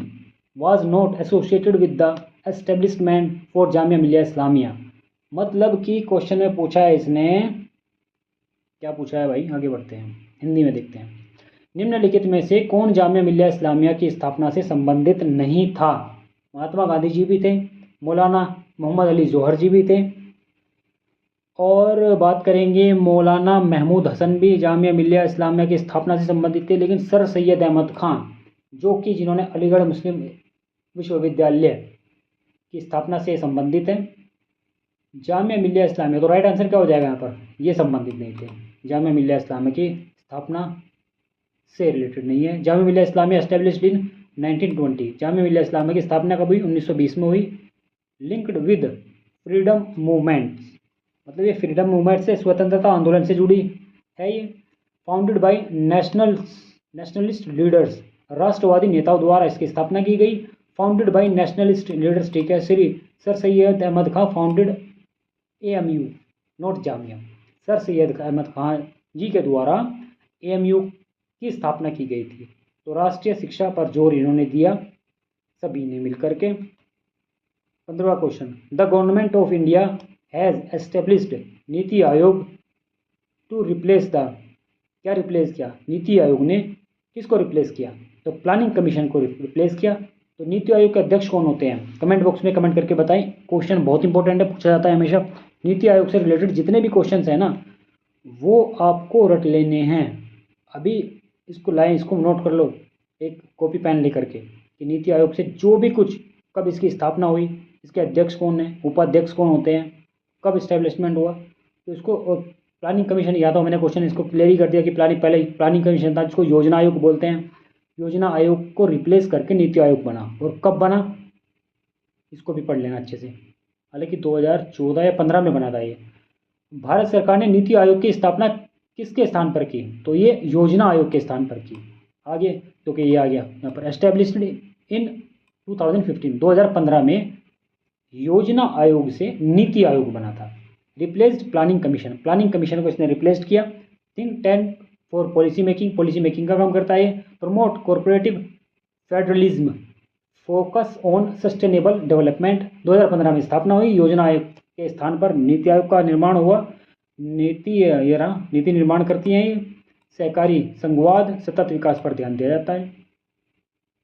was not associated with the establishment for Jamia Millia Islamia? मतलब कि क्वेश्चन में पूछा है इसने, क्या पूछा है भाई, आगे बढ़ते हैं, हिंदी में देखते हैं। निम्नलिखित में से कौन जामिया मिलिया इस्लामिया की स्थापना से संबंधित नहीं था? महात्मा गांधी जी भी थे, मौलाना मोहम्मद अली जौहर जी भी थे, और बात करेंगे मौलाना महमूद हसन भी जामिया मिलिया इस्लामिया की स्थापना से संबंधित थे, लेकिन सर सैयद अहमद खान, जो कि जिन्होंने अलीगढ़ मुस्लिम विश्वविद्यालय की स्थापना से संबंधित है, जामिया मिलिया इस्लामिया, तो राइट आंसर क्या हो जाएगा यहाँ पर, ये संबंधित नहीं थे, जामिया मिलिया इस्लामिया की स्थापना से रिलेटेड नहीं है। जामिया मिलिया इस्लामिया एस्टेब्लिश्ड इन 1920, जामिया मिलिया इस्लामिया की स्थापना कब हुई? 1920 में हुई। लिंक्ड विद फ्रीडम मूवमेंट्स, मतलब ये फ्रीडम मूवमेंट से, स्वतंत्रता आंदोलन से जुड़ी है ये। फाउंडेड बाय नेशनलिस्ट लीडर्स, राष्ट्रवादी नेताओं द्वारा इसकी स्थापना की गई। फाउंडेड बाय नेशनलिस्ट लीडर्स, ठीक है, Shri sir Syed Ahmad Khan founded AMU, not Jamia. Sir Syed Ahmad Khan ji के द्वारा AMU की स्थापना की गई थी। तो राष्ट्रीय शिक्षा पर जोर इन्होंने दिया सभी ने मिलकर के। 15वां question, the government of India has established NITI Aayog to replace the, क्या रिप्लेस किया? नीति आयोग ने किसको रिप्लेस किया? तो प्लानिंग कमीशन को रिप्लेस किया। तो नीति आयोग के अध्यक्ष कौन होते हैं? कमेंट बॉक्स में कमेंट करके बताएं। क्वेश्चन बहुत इंपॉर्टेंट है, पूछा जाता है हमेशा। नीति आयोग से रिलेटेड जितने भी क्वेश्चन हैं ना, वो आपको रट लेने हैं। अभी इसको लाएं, इसको नोट कर लो एक कॉपी पेन लेकर के, कि नीति आयोग से जो भी कुछ, कब इसकी स्थापना हुई, इसके अध्यक्ष कौन है, उपाध्यक्ष कौन होते हैं, कब इस्टेब्लिशमेंट हुआ, तो इसको। और प्लानिंग कमीशन, या तो मैंने क्वेश्चन इसको क्लियर ही कर दिया कि पहले प्लानिंग कमीशन था, जिसको योजना आयोग बोलते हैं। योजना आयोग को रिप्लेस करके नीति आयोग बना, और कब बना इसको भी पढ़ लेना अच्छे से। हालांकि 2014 या 15 में बना था ये। भारत सरकार ने नीति आयोग की स्थापना किसके स्थान पर की? तो ये योजना आयोग के स्थान पर की। आगे तो कि ये आ गया यहाँ पर, एस्टेब्लिश्ड इन 2015 में योजना आयोग से नीति आयोग बना था। Replaced planning commission, planning commission को इसने रिप्लेस्ड किया। Think tank for policy making, policy making का काम करता है। Promote corporative federalism, focus on sustainable development. 2015 में स्थापना हुई। योजना आयोग के स्थान पर नीति आयोग का निर्माण हुआ। नीति निर्माण करती हैं ये। सहकारी संघवाद, सतत विकास पर ध्यान दिया जाता है।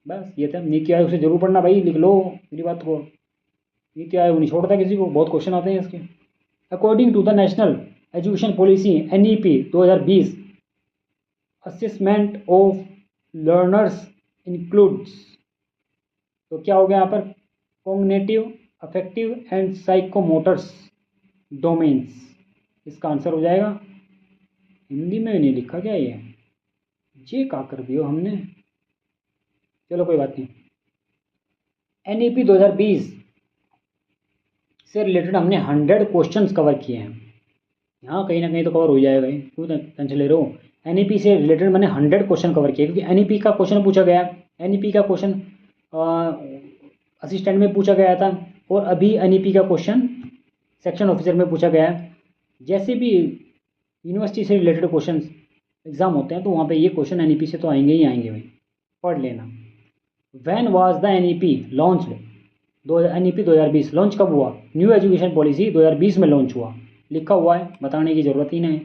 बस ये था। नीति आयोग से जरूर पढ़ना भाई, लिख लो मेरी बात को। नीति आयोग नहीं छोड़ता किसी को, बहुत क्वेश्चन आते हैं इसके। According to the national education policy NEP 2020, assessment of learners includes, तो क्या हो गया यहाँ पर, cognitive, affective and psychomotors domains, इसका आंसर हो जाएगा। हिंदी में नहीं लिखा क्या ये क्या कर दियो हमने, चलो कोई बात नहीं। NEP 2020 से रिलेटेड हमने 100 क्वेश्चंस कवर किए हैं। यहाँ कहीं ना कहीं तो कवर हो जाएगा, क्यों टेंशन ले रहे हो। NEP से रिलेटेड मैंने 100 क्वेश्चन कवर किए, क्योंकि NEP का क्वेश्चन पूछा गया। NEP का क्वेश्चन असिस्टेंट में पूछा गया था, और अभी NEP का क्वेश्चन सेक्शन ऑफिसर में पूछा गया है। जैसे भी यूनिवर्सिटी से रिलेटेड क्वेश्चन एग्जाम होते हैं, तो वहाँ पे ये क्वेश्चन NEP से तो आएंगे ही आएंगे भाई, पढ़ लेना। When was the NEP launched, NEP 2020 launch कब हुआ? न्यू एजुकेशन पॉलिसी 2020 में लॉन्च हुआ, लिखा हुआ है, बताने की ज़रूरत ही नहीं।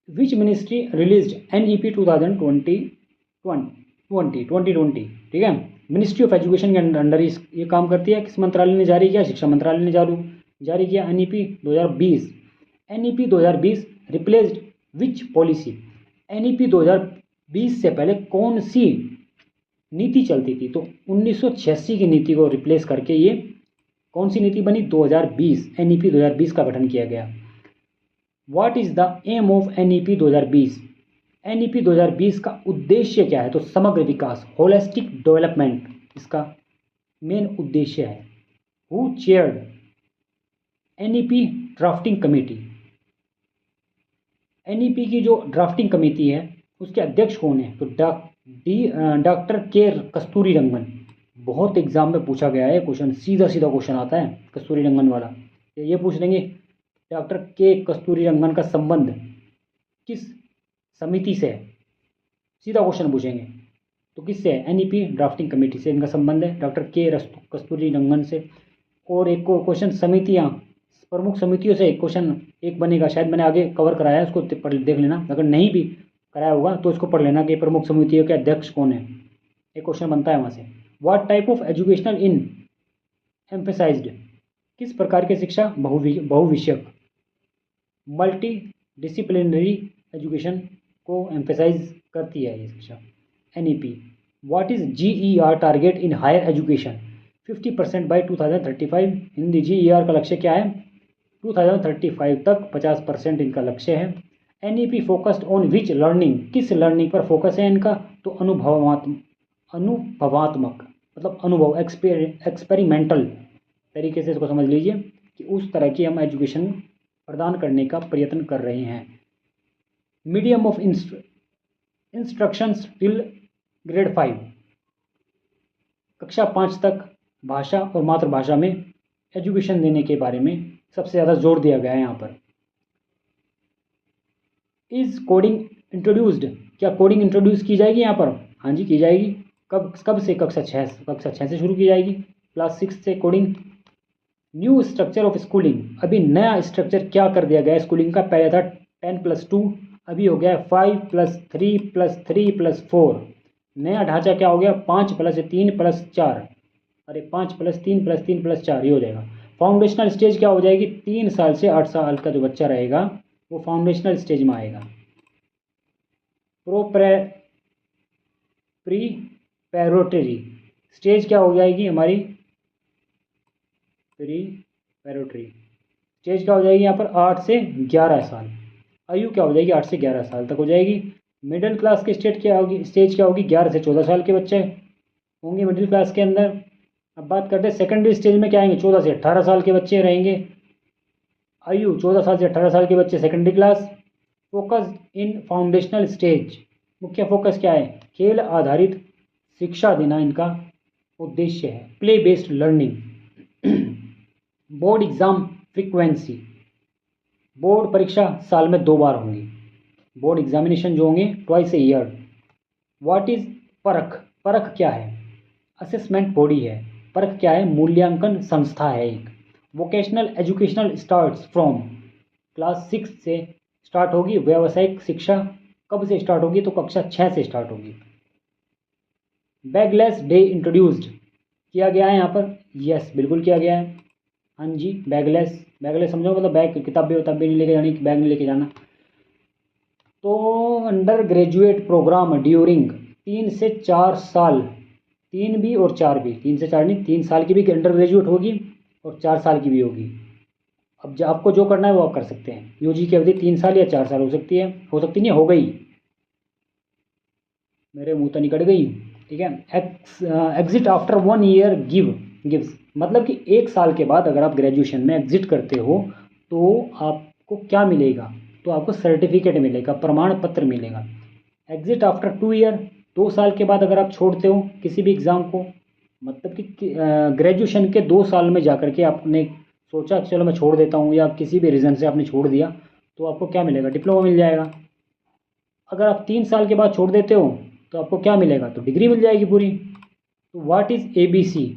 विच मिनिस्ट्री रिलीज्ड NEP 2020, ठीक है। मिनिस्ट्री ऑफ एजुकेशन के अंडर ये काम करती है। किस मंत्रालय ने जारी किया? शिक्षा मंत्रालय ने जारी किया NEP 2020। NEP 2020 रिप्लेस्ड विच पॉलिसी? NEP 2020 से पहले कौन सी नीति चलती थी? तो 1986 की नीति को रिप्लेस करके ये कौन सी नीति बनी? 2020, NEP 2020 का गठन किया गया। What is the aim of NEP 2020? NEP 2020 का उद्देश्य क्या है? तो समग्र विकास, होलिस्टिक डेवलपमेंट इसका मेन उद्देश्य है। Who chaired NEP drafting committee? NEP की जो ड्राफ्टिंग कमेटी है उसके अध्यक्ष कौन है? तो डॉक्टर के कस्तूरी रंगन। बहुत एग्जाम में पूछा गया है क्वेश्चन, सीधा सीधा क्वेश्चन आता है कस्तूरी रंगन वाला। ये पूछ लेंगे डॉक्टर के कस्तूरी रंगन का संबंध किस समिति से है? सीधा क्वेश्चन पूछेंगे। तो किससे है? NEP ड्राफ्टिंग कमेटी से इनका संबंध है, डॉक्टर के कस्तूरी रंगन से। और एक क्वेश्चन समितियाँ, प्रमुख समितियों से क्वेश्चन एक बनेगा, शायद मैंने आगे कवर कराया है, उसको पढ़ देख लेना। अगर नहीं भी कराया होगा तो इसको पढ़ लेना कि प्रमुख समितियों के अध्यक्ष कौन है, एक क्वेश्चन बनता है वहाँ से। What type of educational in emphasized? किस प्रकार की शिक्षा बहुविषयक, मल्टी डिसिप्लिनरी एजुकेशन को एम्फेसाइज करती है ये शिक्षा NEP। What is GER target in higher education? 50% by 2035। Hindi GER का लक्ष्य क्या है? 2035 तक 50% इनका लक्ष्य है। NEP focused on which learning? किस लर्निंग पर फोकस है इनका? तो अनुभवात्मक मतलब अनुभव, एक्सपेरिमेंटल तरीके से इसको समझ लीजिए कि उस तरह की हम एजुकेशन प्रदान करने का प्रयत्न कर रहे हैं। Medium of instructions till grade 5, कक्षा 5 तक भाषा और मातृभाषा में एजुकेशन देने के बारे में सबसे ज़्यादा जोर दिया गया है यहाँ पर। Is coding introduced? क्या कोडिंग इंट्रोड्यूस की जाएगी यहाँ पर? हाँ जी, की जाएगी। कब से? कक्षा 6 से शुरू की जाएगी, क्लास 6 से coding. New structure of schooling? अभी नया स्ट्रक्चर क्या कर दिया गया है स्कूलिंग का? पहले था 10+2, अभी हो गया 5+3+3+4। नया ढांचा क्या हो गया? 5+3+4। अरे 5+3+3+4 ये हो जाएगा। फाउंडेशनल स्टेज क्या हो जाएगी? 3 साल से 8 साल का जो बच्चा रहेगा वो फाउंडेशनल स्टेज में आएगा। प्रीपैरेटरी स्टेज क्या हो जाएगी हमारी? प्रीपैरेटरी स्टेज क्या हो जाएगी यहाँ पर? 8 से 11 साल। आयु क्या हो जाएगी? 8 से 11 साल तक हो जाएगी। मिडिल क्लास की स्टेज क्या होगी? 11 से 14 साल के बच्चे होंगे मिडिल क्लास के अंदर। अब बात करते हैं सेकेंडरी स्टेज में क्या आएंगे? 14 से 18 साल के बच्चे रहेंगे। आयु 14 साल से 18 साल के बच्चे secondary class. Focus in foundational stage, मुख्य फोकस क्या है? खेल आधारित शिक्षा देना इनका उद्देश्य है। Play based learning. Board exam frequency, board परीक्षा साल में 2 बार होंगी। बोर्ड एग्जामिनेशन जो होंगे twice a year. What is परख? परख क्या है? असेसमेंट बॉडी है। परख क्या है? मूल्यांकन संस्था है एक। Vocational educational starts from, class 6 से स्टार्ट होगी। व्यावसायिक शिक्षा कब से स्टार्ट होगी? तो कक्षा 6 से स्टार्ट होगी। बैगलेस डे इंट्रोड्यूस्ड किया गया है यहाँ पर? यस, बिल्कुल किया गया है। हाँ जी, बैगलेस समझो मतलब बैग, किताब भी नहीं लेके जानी, बैग नहीं लेके जाना। तो अंडर ग्रेजुएट प्रोग्राम ड्यूरिंग 3 से 4 साल, 3 भी और 4 भी, 3 से 4 नहीं, 3 साल की भी अंडर ग्रेजुएट होगी और 4 साल की भी होगी। अब जो आपको जो करना है वो आप कर सकते हैं। यूजी की अवधि 3 साल या 4 साल हो सकती है, नहीं हो गई, मेरे मुंह तो निकल गई, ठीक है। एग्जिट आफ्टर 1 ईयर गिव्स, मतलब कि 1 साल के बाद अगर आप ग्रेजुएशन में एग्जिट करते हो तो आपको क्या मिलेगा? तो आपको सर्टिफिकेट मिलेगा, प्रमाण पत्र मिलेगा। एग्जिट आफ्टर 2 ईयर, 2 साल के बाद अगर आप छोड़ते हो किसी भी एग्ज़ाम को, मतलब कि ग्रेजुएशन के 2 साल में जाकर के आपने सोचा चलो मैं छोड़ देता हूँ, या किसी भी रीज़न से आपने छोड़ दिया, तो आपको क्या मिलेगा? डिप्लोमा मिल जाएगा। अगर आप 3 साल के बाद छोड़ देते हो तो आपको क्या मिलेगा? तो डिग्री मिल जाएगी पूरी। तो what is ABC?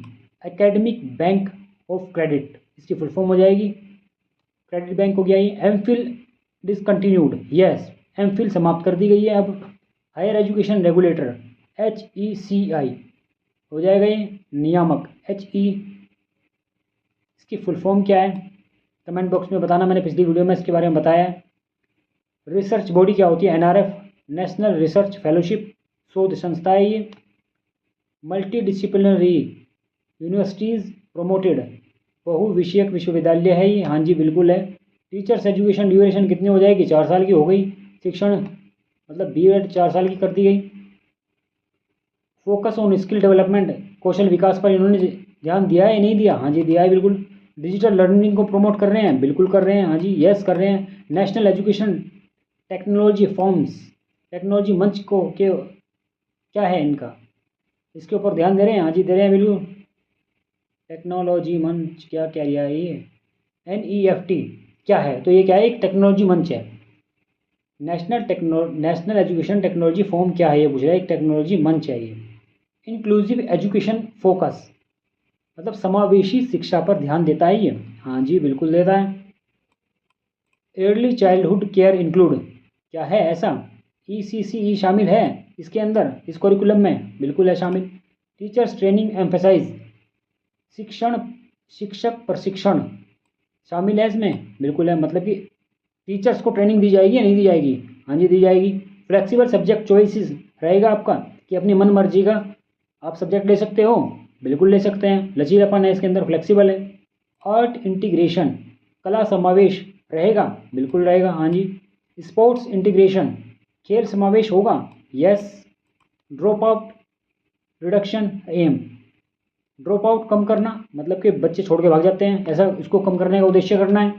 Academic bank of credit, इसकी फुल फॉर्म हो जाएगी। क्रेडिट बैंक हो गया ये। एमफिल डिसकंटिन्यूड, यस, एमफिल समाप्त कर दी गई है अब। हायर एजुकेशन रेगुलेटर, HECI हो जाएगा ये। नियामक, इसकी फुल फॉर्म क्या है कमेंट बॉक्स में बताना, मैंने पिछली वीडियो में इसके बारे में बताया है। रिसर्च बॉडी क्या होती है, NRF, नेशनल रिसर्च फेलोशिप, शोध संस्था है ये। मल्टी डिसिप्लिनरी यूनिवर्सिटीज़ प्रमोटेड, बहुविषयक विश्वविद्यालय है ये, हाँ जी बिल्कुल है। टीचर्स एजुकेशन ड्यूरेशन कितनी हो जाएगी, 4 साल की हो गई। शिक्षण मतलब B.Ed 4 साल की कर दी गई। फोकस ऑन स्किल डेवलपमेंट, कौशल विकास पर इन्होंने ध्यान दिया है नहीं दिया, हाँ जी दिया है बिल्कुल। डिजिटल लर्निंग को प्रमोट कर रहे हैं, बिल्कुल कर रहे हैं, हाँ जी यस कर रहे हैं। National education technology forms, technology मंच को के क्या है इनका, इसके ऊपर ध्यान दे रहे हैं, हाँ जी दे रहे हैं बिल्कुल। टेक्नोलॉजी मंच क्या क्या लिया है ये, NEFT क्या है, तो ये क्या है, एक टेक्नोलॉजी मंच है। नेशनल एजुकेशन टेक्नोलॉजी फॉर्म क्या है ये पूछ रहा है, एक टेक्नोलॉजी मंच है ये। इंक्लूसिव एजुकेशन फोकस, मतलब समावेशी शिक्षा पर ध्यान देता है ये, हाँ जी बिल्कुल देता है। अर्ली चाइल्डहुड केयर इंक्लूड, क्या है ऐसा, ECCE शामिल है इसके अंदर, इस करिकुलम में बिल्कुल है शामिल। टीचर्स ट्रेनिंग एम्फेसाइज, शिक्षक प्रशिक्षण शामिल है इसमें, बिल्कुल है। मतलब कि टीचर्स को ट्रेनिंग दी जाएगी या नहीं दी जाएगी, हाँ जी दी जाएगी। फ्लेक्सिबल सब्जेक्ट चॉइसेस रहेगा आपका, कि अपनी मन मर्जी का आप सब्जेक्ट ले सकते हो, बिल्कुल ले सकते हैं, लचीलापन है इसके अंदर, फ्लेक्सिबल है। आर्ट इंटीग्रेशन, कला समावेश रहेगा, बिल्कुल रहेगा, हाँ जी। स्पोर्ट्स इंटीग्रेशन, खेल समावेश होगा, yes. Drop out reduction um, drop out कम करना, मतलब कि बच्चे छोड़ के भाग जाते हैं, ऐसा इसको कम करने का उद्देश्य करना है।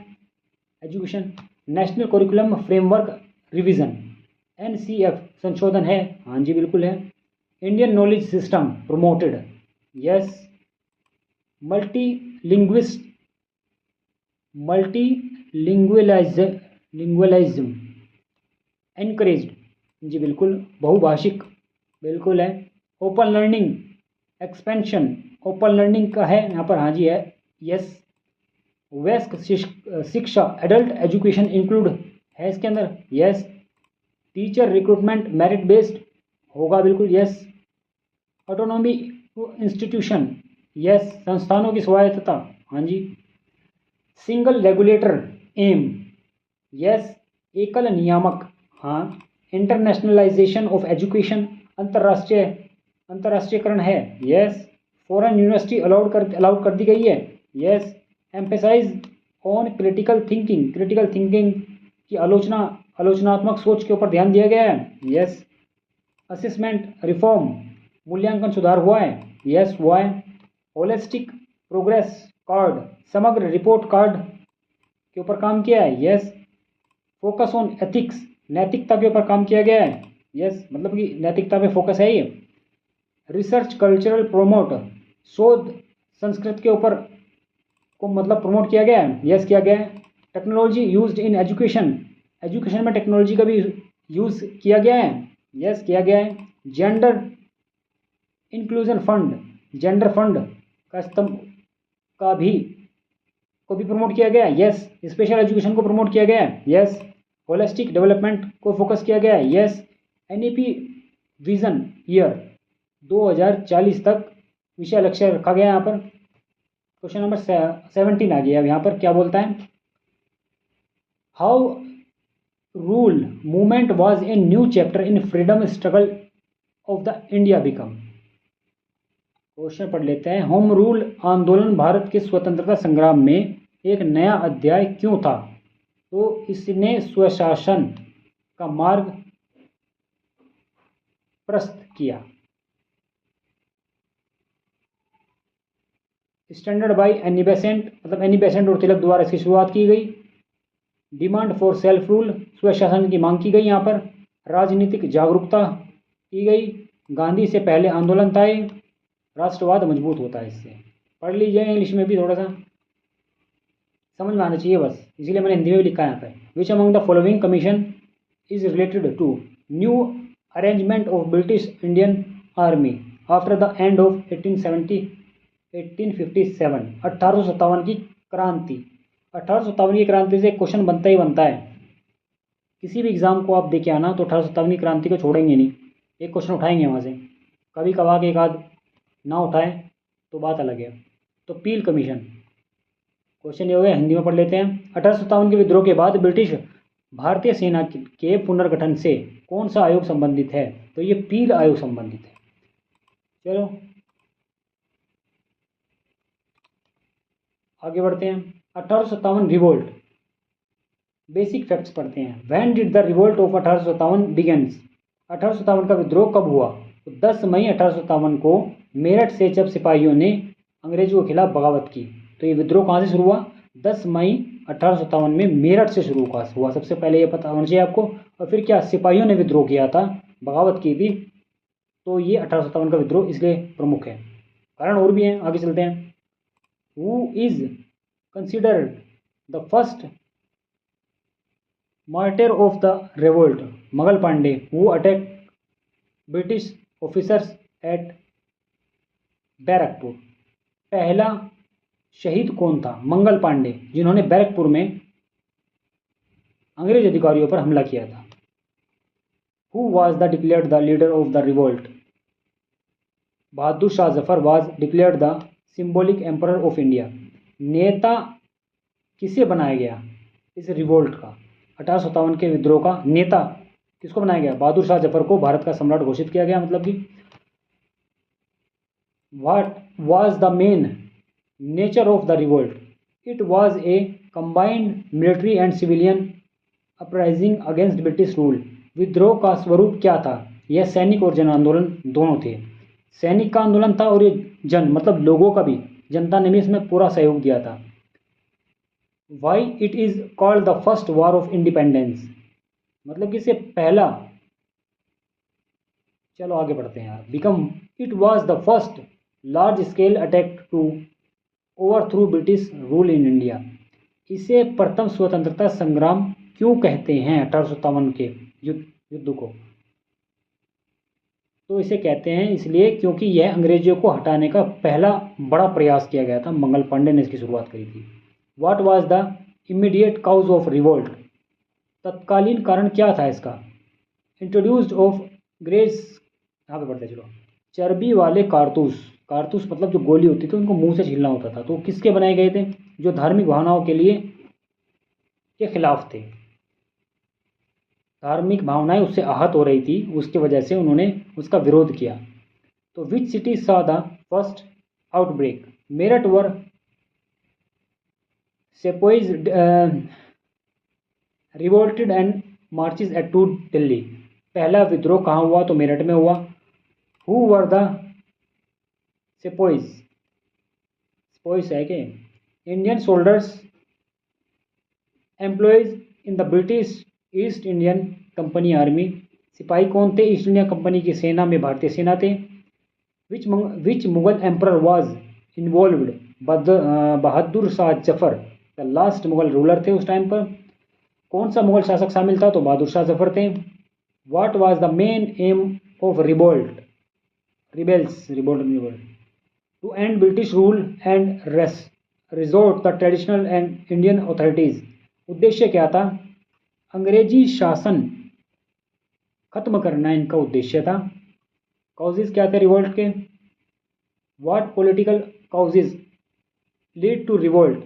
Education national curriculum framework revision, NCF संशोधन है, हाँ जी बिल्कुल है। Indian knowledge system promoted, yes. Multilingualism encouraged, जी बिल्कुल, बहुभाषिक बिल्कुल है। Open learning expansion, open learning का है यहाँ पर, हाँ जी है, यस। वयस्क शिक्षा एडल्ट एजुकेशन इंक्लूड है इसके अंदर, yes. Teacher recruitment merit based होगा, बिल्कुल यस। ऑटोनॉमी इंस्टीट्यूशन, यस, संस्थानों की स्वायत्तता, हाँ जी। सिंगल रेगुलेटर एम, यस, एकल नियामक, हाँ। इंटरनेशनलाइजेशन ऑफ एजुकेशन, अंतर्राष्ट्रीयकरण है, यस। फॉरेन यूनिवर्सिटी अलाउड कर दी गई है, yes. Emphasize on critical thinking की आलोचनात्मक सोच के ऊपर ध्यान दिया गया है, यस। असेसमेंट रिफॉर्म, मूल्यांकन सुधार हुआ है, यस हुआ है। होलिस्टिक प्रोग्रेस कार्ड, समग्र रिपोर्ट कार्ड के ऊपर काम किया है, यस। फोकस ऑन एथिक्स, नैतिकता के ऊपर काम किया गया है, यस, मतलब कि नैतिकता पे फोकस है ये। रिसर्च कल्चरल प्रोमोट, शोध संस्कृत के ऊपर को मतलब प्रमोट किया गया है, यस किया गया है। Technology used in education, education में टेक्नोलॉजी का भी यूज़ किया गया है, यस किया गया है। Gender inclusion fund, gender fund को भी प्रमोट किया गया है, यस। स्पेशल एजुकेशन को प्रमोट किया गया है, यस। होलिस्टिक डेवलपमेंट को फोकस किया गया है, यस। NEP विजन ईयर 2040 तक विषय लक्ष्य रखा गया है यहाँ पर। क्वेश्चन नंबर 17 आ गया, अब यहाँ पर क्या बोलता है, how rule movement was a new chapter in freedom struggle of the India become. Question पढ़ लेते हैं। होम रूल आंदोलन भारत के स्वतंत्रता संग्राम में एक नया अध्याय क्यों था, तो इसने स्वशासन का मार्ग प्रशस्त किया। स्टैंडर्ड बाय एनी बेसेंट, मतलब एनी बेसेंट और तिलक द्वारा इसकी शुरुआत की गई। डिमांड फॉर सेल्फ रूल, स्वशासन की मांग की गई यहाँ पर। राजनीतिक जागरूकता की गई, गांधी से पहले आंदोलन था ये। राष्ट्रवाद मजबूत होता है इससे, पढ़ लीजिए, इंग्लिश में भी थोड़ा सा समझ में आना चाहिए बस, इसीलिए मैंने हिंदी में भी लिखा है यहाँ पे। Which among the following commission is related to new arrangement of British Indian army after the end of 1870 1857, 1857 की क्रांति। 1857 की क्रांति से एक क्वेश्चन बनता ही बनता है। किसी भी एग्ज़ाम को आप दे के आना तो 1857 की क्रांति को छोड़ेंगे नहीं, एक क्वेश्चन उठाएंगे वहाँ से। कभी कभार के एक आध ना उठाए तो बात अलग है। तो पील कमीशन, क्वेश्चन ये हो गया, हिंदी में पढ़ लेते हैं। 1857 के विद्रोह के बाद ब्रिटिश भारतीय सेना के पुनर्गठन से कौन सा आयोग संबंधित है? तो ये पील आयोग संबंधित है। चलो आगे बढ़ते हैं। 1857 रिवोल्ट, बेसिक फैक्ट्स पढ़ते हैं। When did the revolt of 1857 begins? 1857 का विद्रोह कब हुआ? तो 10 मई 1857 को मेरठ से, जब सिपाहियों ने अंग्रेजों के खिलाफ बगावत की। तो ये विद्रोह कहाँ से शुरू हुआ? 10 मई 1857 में मेरठ से शुरू हुआ। सबसे पहले ये पता होना चाहिए आपको। और फिर क्या, सिपाहियों ने विद्रोह किया था, बगावत की थी, तो ये 1857 का विद्रोह इसलिए प्रमुख है। कारण और भी हैं, आगे चलते हैं। Who is considered the first martyr of the revolt? Magal Pandey, who attacked British officers at Barrackpore. पहला शहीद कौन था? मंगल पांडे, जिन्होंने बैरकपुर में अंग्रेज अधिकारियों पर हमला किया था। Who was the declared the leader of the revolt? Bahadur Shah Zafar was declared the symbolic emperor of India। नेता किसे बनाया गया इस रिवोल्ट का? 1857 के विद्रोह का नेता किसको बनाया गया? बहादुर शाह जफर को भारत का सम्राट घोषित किया गया। मतलब कि what was the main nature of the revolt? It was a combined military and civilian uprising against British rule. विद्रोह का स्वरूप क्या था? यह सैनिक और जन आंदोलन दोनों थे। सैनिक का आंदोलन था और ये जन मतलब लोगों का भी, जनता ने भी इसमें पूरा सहयोग दिया था। Why it is called the first war of independence? मतलब कि इसे पहला, चलो आगे बढ़ते हैं यार। Because it was the first large scale attack to overthrow British rule in India. इसे प्रथम स्वतंत्रता संग्राम क्यों कहते हैं 1857 के युद्ध को? तो इसे कहते हैं इसलिए क्योंकि यह अंग्रेजों को हटाने का पहला बड़ा प्रयास किया गया था। मंगल पांडे ने इसकी शुरुआत करी थी। What was the immediate cause of revolt? तत्कालीन कारण क्या था इसका? इंट्रोड्यूस्ड ऑफ ग्रेस, यहाँ पे पढ़ते चलो। चर्बी वाले कारतूस, कारतूस मतलब जो गोली होती थी उनको मुंह से छीलना होता था। तो किसके बनाए गए थे? जो धार्मिक भावनाओं के खिलाफ थे। धार्मिक भावनाएं उससे आहत हो रही थी, उसकी वजह से उन्होंने उसका विरोध किया। तो which city saw the first outbreak? Meerut were sepoys revolted and marches at to Delhi. पहला विद्रोह कहाँ हुआ? तो मेरठ में हुआ। Who were the sepoys? Sepoys है कि Indian soldiers employees in the British East Indian company army. सिपाही कौन थे? ईस्ट इंडिया कंपनी की सेना में भारतीय सेना थे। Which Mughal emperor was involved? Bahadur Shah Zafar the last Mughal ruler थे उस टाइम पर। कौन सा मुगल शासक शामिल था? तो बहादुर शाह जफर थे। What was the main aim of revolt? Rebels to end British rule and resort the traditional and Indian authorities. उद्देश्य क्या था? अंग्रेजी शासन खत्म करना इनका उद्देश्य था। कॉजेज क्या थे रिवोल्ट के? What political causes lead to revolt?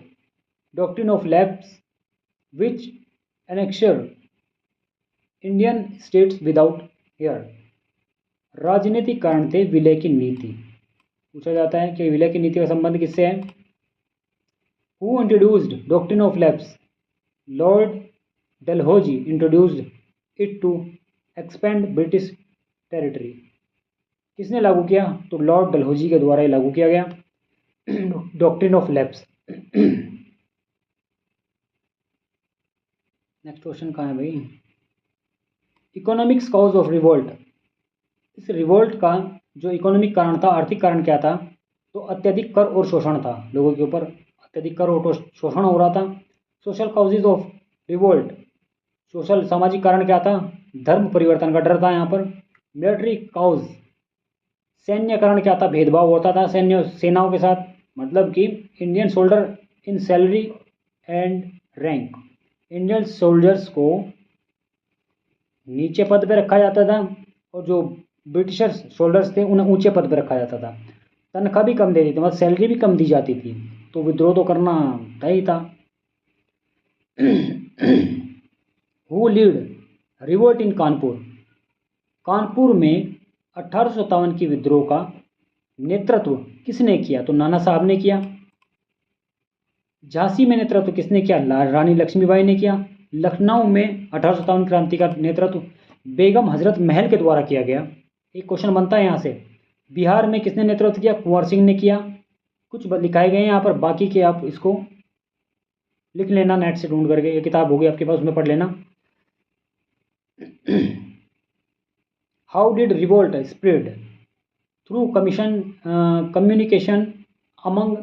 Doctrine of lapse which annexure Indian states without heir. राजनीतिक कारण थे विलय की नीति। पूछा जाता है कि विलय की नीति का संबंध किससे है? Who introduced doctrine of lapse? Lord Dalhousie introduced it to expand British territory. किसने लागू किया? तो लॉर्ड डलहौजी के द्वारा ही लागू किया गया doctrine of lapse. Next question कहाँ है भाई? Economics cause of revolt. इस रिवोल्ट का जो इकोनॉमिक कारण था, आर्थिक कारण क्या था? तो अत्यधिक कर और शोषण था। लोगों के ऊपर अत्यधिक कर और शोषण हो रहा था। Social causes of revolt, social सामाजिक कारण क्या था? धर्म परिवर्तन का डर था यहाँ पर। मिलिट्री काउज, सैन्य कारण क्या था? भेदभाव होता था सैन्य सेनाओं के साथ। मतलब कि Indian soldier in salary and rank, Indian soldiers को नीचे पद पे रखा जाता था और जो ब्रिटिशर्स सोल्जर्स थे उन्हें ऊंचे पद पे रखा जाता था। तनख्वाह भी कम देती थी, मतलब सैलरी भी कम दी जाती थी, तो विद्रोह तो करना तय ही था। Who lead revolt in Kanpur, Kanpur में 1857 की विद्रोह का नेतृत्व किसने किया? तो नाना साहब ने किया। झांसी में नेतृत्व किसने किया? रानी लक्ष्मीबाई ने किया। लखनऊ में 1857 क्रांति का नेतृत्व बेगम हजरत महल के द्वारा किया गया। एक क्वेश्चन बनता है यहाँ से, बिहार में किसने नेतृत्व किया? कुंवर सिंह ने किया। कुछ लिखाए गए हैं यहाँ पर, बाकी के आप इसको लिख लेना नेट से ढूंढ करके, ये किताब होगी आपके पास, उसमें पढ़ लेना। How did revolt spread? Through communication among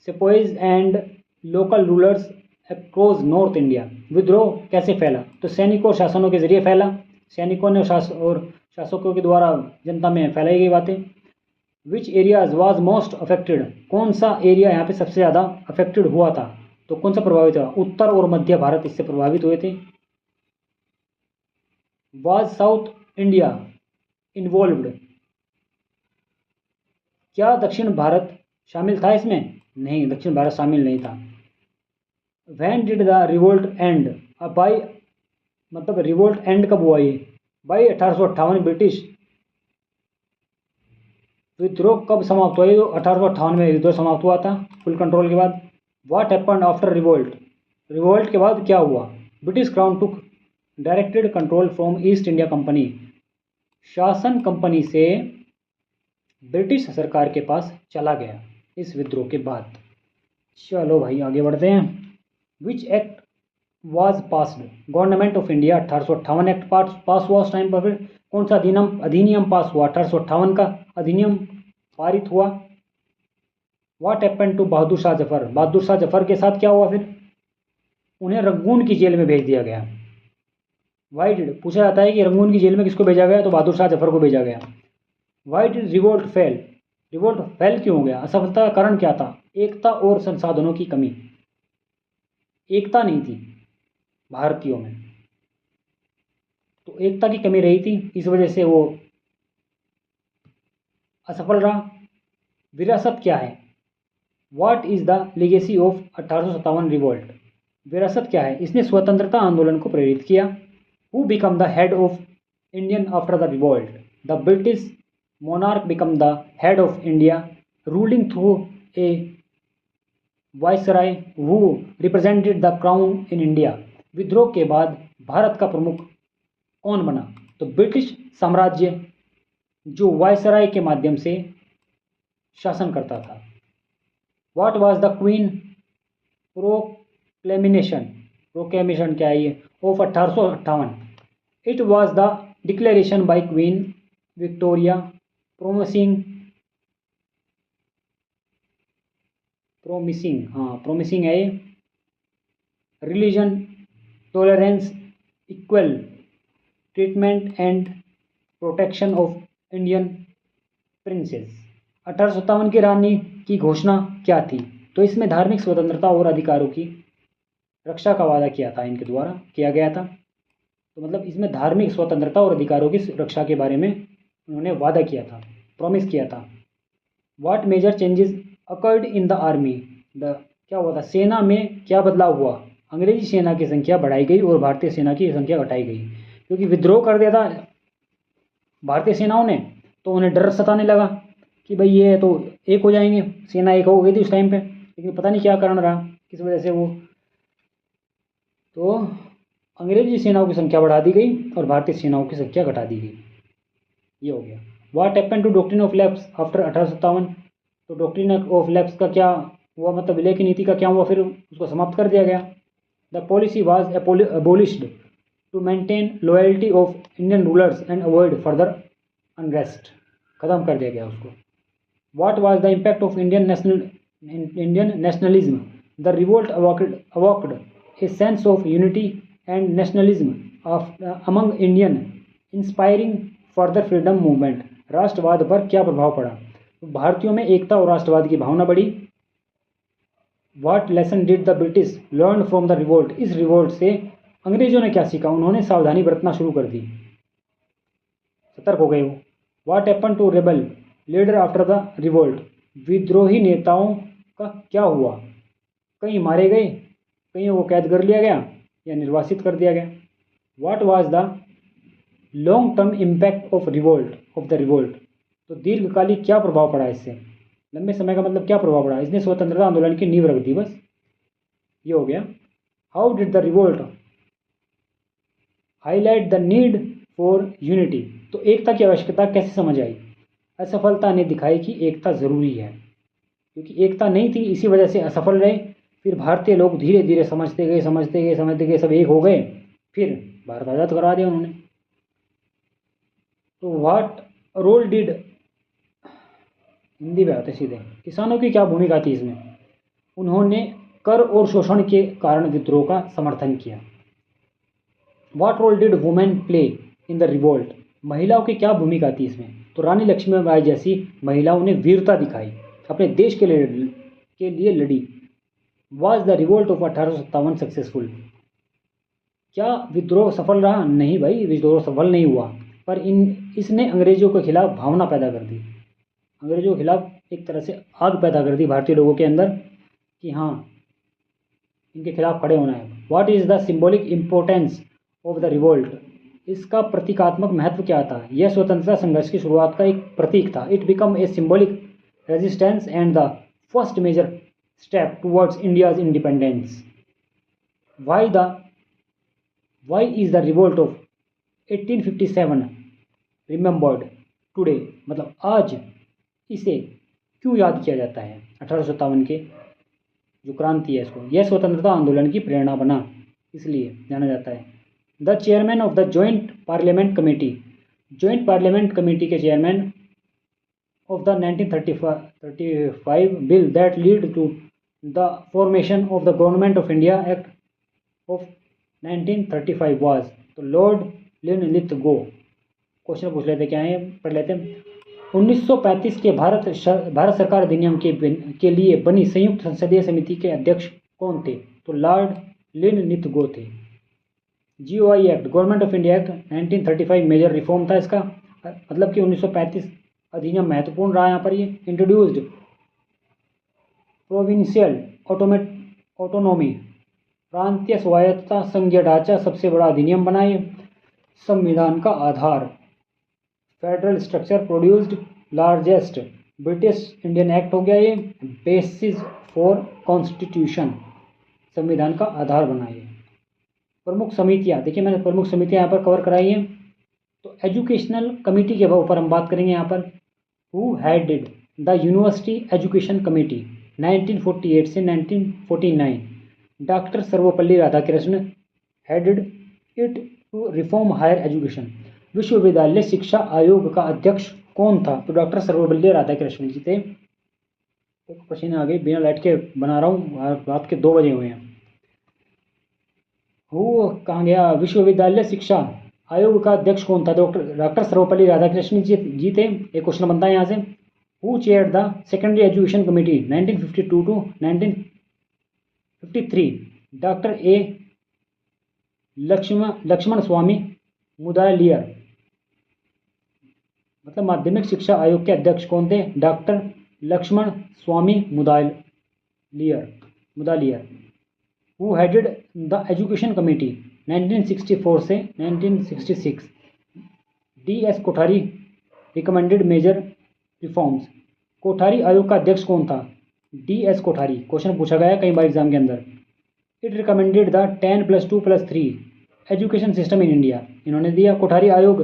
sepoys and local rulers across north India. विद्रोह कैसे फैला? तो सैनिकों और शासनों के जरिए फैला। सैनिकों ने और शासकों के द्वारा जनता में फैलाई गई बातें। विच एरियाज वाज मोस्ट अफेक्टेड? कौन सा एरिया यहाँ पे सबसे ज़्यादा अफेक्टेड हुआ था? तो कौन सा प्रभावित हुआ? उत्तर और मध्य भारत इससे प्रभावित हुए थे। Was south India involved? क्या दक्षिण भारत शामिल था इसमें? नहीं, दक्षिण भारत शामिल नहीं था। When did the revolt and? अब बाई मतलब रिवोल्ट एंड कब हुआ? ये बाई 1858 ब्रिटिश विद्रोह कब समाप्त हुआ? तो 1858 में विद्रोह समाप्त हुआ था फुल कंट्रोल के बाद। What happened after revolt? Revolt के बाद क्या हुआ? British crown took directed control from east India company. शासन कंपनी से ब्रिटिश सरकार के पास चला गया इस विद्रोह के बाद। चलो भाई आगे बढ़ते हैं। Which act was passed? Government of India 1858 act पास हुआ उस टाइम पर। फिर कौन सा अधिनियम पास हुआ? 1858 का अधिनियम पारित हुआ। व्हाट हैपेंड टू बहादुर शाह जफर? बहादुर शाह जफर के साथ क्या हुआ? फिर उन्हें रंगून की जेल में भेज दिया गया। Why did? पूछा जाता है कि रंगून की जेल में किसको भेजा गया? तो बहादुर शाह जफर को भेजा गया। Why did revolt fail? Revolt fail क्यों हो गया? असफलता का कारण क्या था? एकता और संसाधनों की कमी। एकता नहीं थी भारतीयों में, तो एकता की कमी रही थी, इस वजह से वो असफल रहा। विरासत क्या है? What is the legacy of 1857 revolt? विरासत क्या है? इसने स्वतंत्रता आंदोलन को प्रेरित किया। Who become the head of Indian after the revolt? The British monarch become the head of India ruling through a viceroy who represented the crown in India. विद्रोह के बाद भारत का प्रमुख कौन बना? तो ब्रिटिश साम्राज्य जो वाइसराय के माध्यम से शासन करता था। What was the queen proclamation? Proclamation क्या है ये? Of 1858। It was the declaration by Queen Victoria promising है religion tolerance equal treatment and protection of Indian princes. 1857 की रानी की घोषणा क्या थी? तो इसमें धार्मिक स्वतंत्रता और अधिकारों की रक्षा का वादा किया था, इनके द्वारा किया गया था। तो मतलब इसमें धार्मिक स्वतंत्रता और अधिकारों की रक्षा के बारे में उन्होंने वादा किया था, प्रॉमिस किया था। What major changes occurred in the army? क्या हुआ था? सेना में क्या बदलाव हुआ? अंग्रेजी सेना की संख्या बढ़ाई गई और भारतीय सेना की संख्या घटाई गई, क्योंकि विद्रोह कर दिया था भारतीय सेनाओं ने, तो उन्हें डर सताने लगा कि भाई ये तो एक हो जाएंगे, सेना एक हो गई थी उस टाइम पे, लेकिन पता नहीं क्या कारण रहा, किस वजह से वो, तो अंग्रेजी सेनाओं की संख्या बढ़ा दी गई और भारतीय सेनाओं की संख्या घटा दी गई। ये हो गया। What happened to doctrine of lapse after 1857? तो डॉक्ट्रिन ऑफ लैप्स का क्या हुआ? मतलब विलय की नीति का क्या हुआ? फिर उसको समाप्त कर दिया गया। The policy was abolished to maintain loyalty of Indian rulers and avoid further unrest. खत्म कर दिया गया उसको। What was the impact of Indian nationalism? The revolt awoke a sense of unity and nationalism among Indian inspiring further freedom movement. राष्ट्रवाद पर क्या प्रभाव पड़ा? तो भारतीयों में एकता और राष्ट्रवाद की भावना बढ़ी। What lesson did the British learn from the revolt, इस रिवोल्ट से अंग्रेजों ने क्या सीखा, उन्होंने सावधानी बरतना शुरू कर दी, सतर्क हो गए वो। What happen to rebel leader after the revolt, विद्रोही नेताओं का क्या हुआ, कहीं मारे गए, कहीं वो कैद कर लिया गया या निर्वासित कर दिया गया। What was the long term impact of the revolt, तो दीर्घकालिक क्या प्रभाव पड़ा इससे, लंबे समय का मतलब क्या प्रभाव पड़ा, इसने स्वतंत्रता आंदोलन की नींव रख दी, बस ये हो गया। How did the revolt highlight the need for unity, तो एकता की आवश्यकता कैसे समझ आई। असफलता ने दिखाई कि एकता जरूरी है, क्योंकि एकता नहीं थी इसी वजह से असफल रहे। फिर भारतीय लोग धीरे धीरे समझते गए, सब एक हो गए, फिर भारत आज़ाद करा दिया उन्होंने। तो व्हाट रोल डिड, हिंदी में आते सीधे, किसानों की क्या भूमिका थी इसमें, उन्होंने कर और शोषण के कारण विद्रोह का समर्थन किया। What role did women play in the revolt, महिलाओं की क्या भूमिका थी इसमें, तो रानी लक्ष्मीबाई जैसी महिलाओं ने वीरता दिखाई, अपने देश के लिए लड़ी। Was the revolt of 1857 successful, क्या विद्रोह सफल रहा, नहीं भाई विद्रोह सफल नहीं हुआ, पर इसने अंग्रेजों के खिलाफ भावना पैदा कर दी, अंग्रेजों के खिलाफ एक तरह से आग पैदा कर दी भारतीय लोगों के अंदर कि हाँ इनके खिलाफ खड़े होना है। What is the symbolic importance of the revolt, इसका प्रतीकात्मक महत्व क्या था, यह स्वतंत्रता संघर्ष की शुरुआत का एक प्रतीक था। It become a symbolic resistance and the first major step towards India's independence. Why is the revolt of 1857 remembered today, मतलब आज इसे क्यों याद किया जाता है, 1857 के जो क्रांति है इसको, यह स्वतंत्रता आंदोलन की प्रेरणा बना, इसलिए जाना जाता है। The chairman of the joint parliament committee, joint parliament committee के chairman of the 1935 bill that lead to the formation of the government of India act of 1935 was, तो लॉर्ड लिनलिथगो। क्वेश्चन पूछ लेते क्या है, पढ़ लेते हैं। 1935 के भारत सरकार अधिनियम के लिए बनी संयुक्त संसदीय समिति के अध्यक्ष कौन थे, तो लॉर्ड लिनलिथगो थे। GOI act, government of India act 1935 major reform था इसका, मतलब कि 1935 अधिनियम महत्वपूर्ण रहा यहाँ पर। ये इंट्रोड्यूस्ड प्रोविंशियल ऑटोनॉमी, प्रांतीय स्वायत्तता संघीय ढांचा सबसे बड़ा अधिनियम बनाए। संविधान का आधार, federal structure produced largest British Indian act हो गया ये। बेसिस फॉर कॉन्स्टिट्यूशन, संविधान का आधार बनाए। प्रमुख समितियाँ, देखिए मैंने प्रमुख समितियाँ यहाँ पर कवर कराई हैं। तो एजुकेशनल कमेटी के ऊपर हम बात करेंगे यहाँ पर। Who headed the university education committee 1948 से 1949, doctor Sarvepalli Radhakrishna headed it to reform higher education. विश्वविद्यालय शिक्षा आयोग का अध्यक्ष कौन था, तो डॉक्टर सर्वपल्ली राधाकृष्ण जी थे। पसीने आ गए, बिना लाइट के बना रहा हूँ, रात के 2 बजे हुए हैं। वो कहाँ गया, विश्वविद्यालय शिक्षा आयोग का अध्यक्ष कौन था, डॉक्टर सर्वपल्ली राधाकृष्ण जी थे। एक क्वेश्चन बनता है यहाँ से। Who chair the secondary education committee 1952 to 1953, doctor A Lakshman Swami Mudaliar, मतलब माध्यमिक शिक्षा आयोग के अध्यक्ष कौन थे, doctor Lakshman Swami Mudaliar. Who headed the education committee 1964 से 1966, DS Kothari recommended major reforms. Kothari आयोग का अध्यक्ष कौन था, DS कोठारी। क्वेश्चन पूछा गया कई बार एग्जाम के अंदर। It recommended the 10+2+3 education system in India, इन्होंने दिया। कोठारी आयोग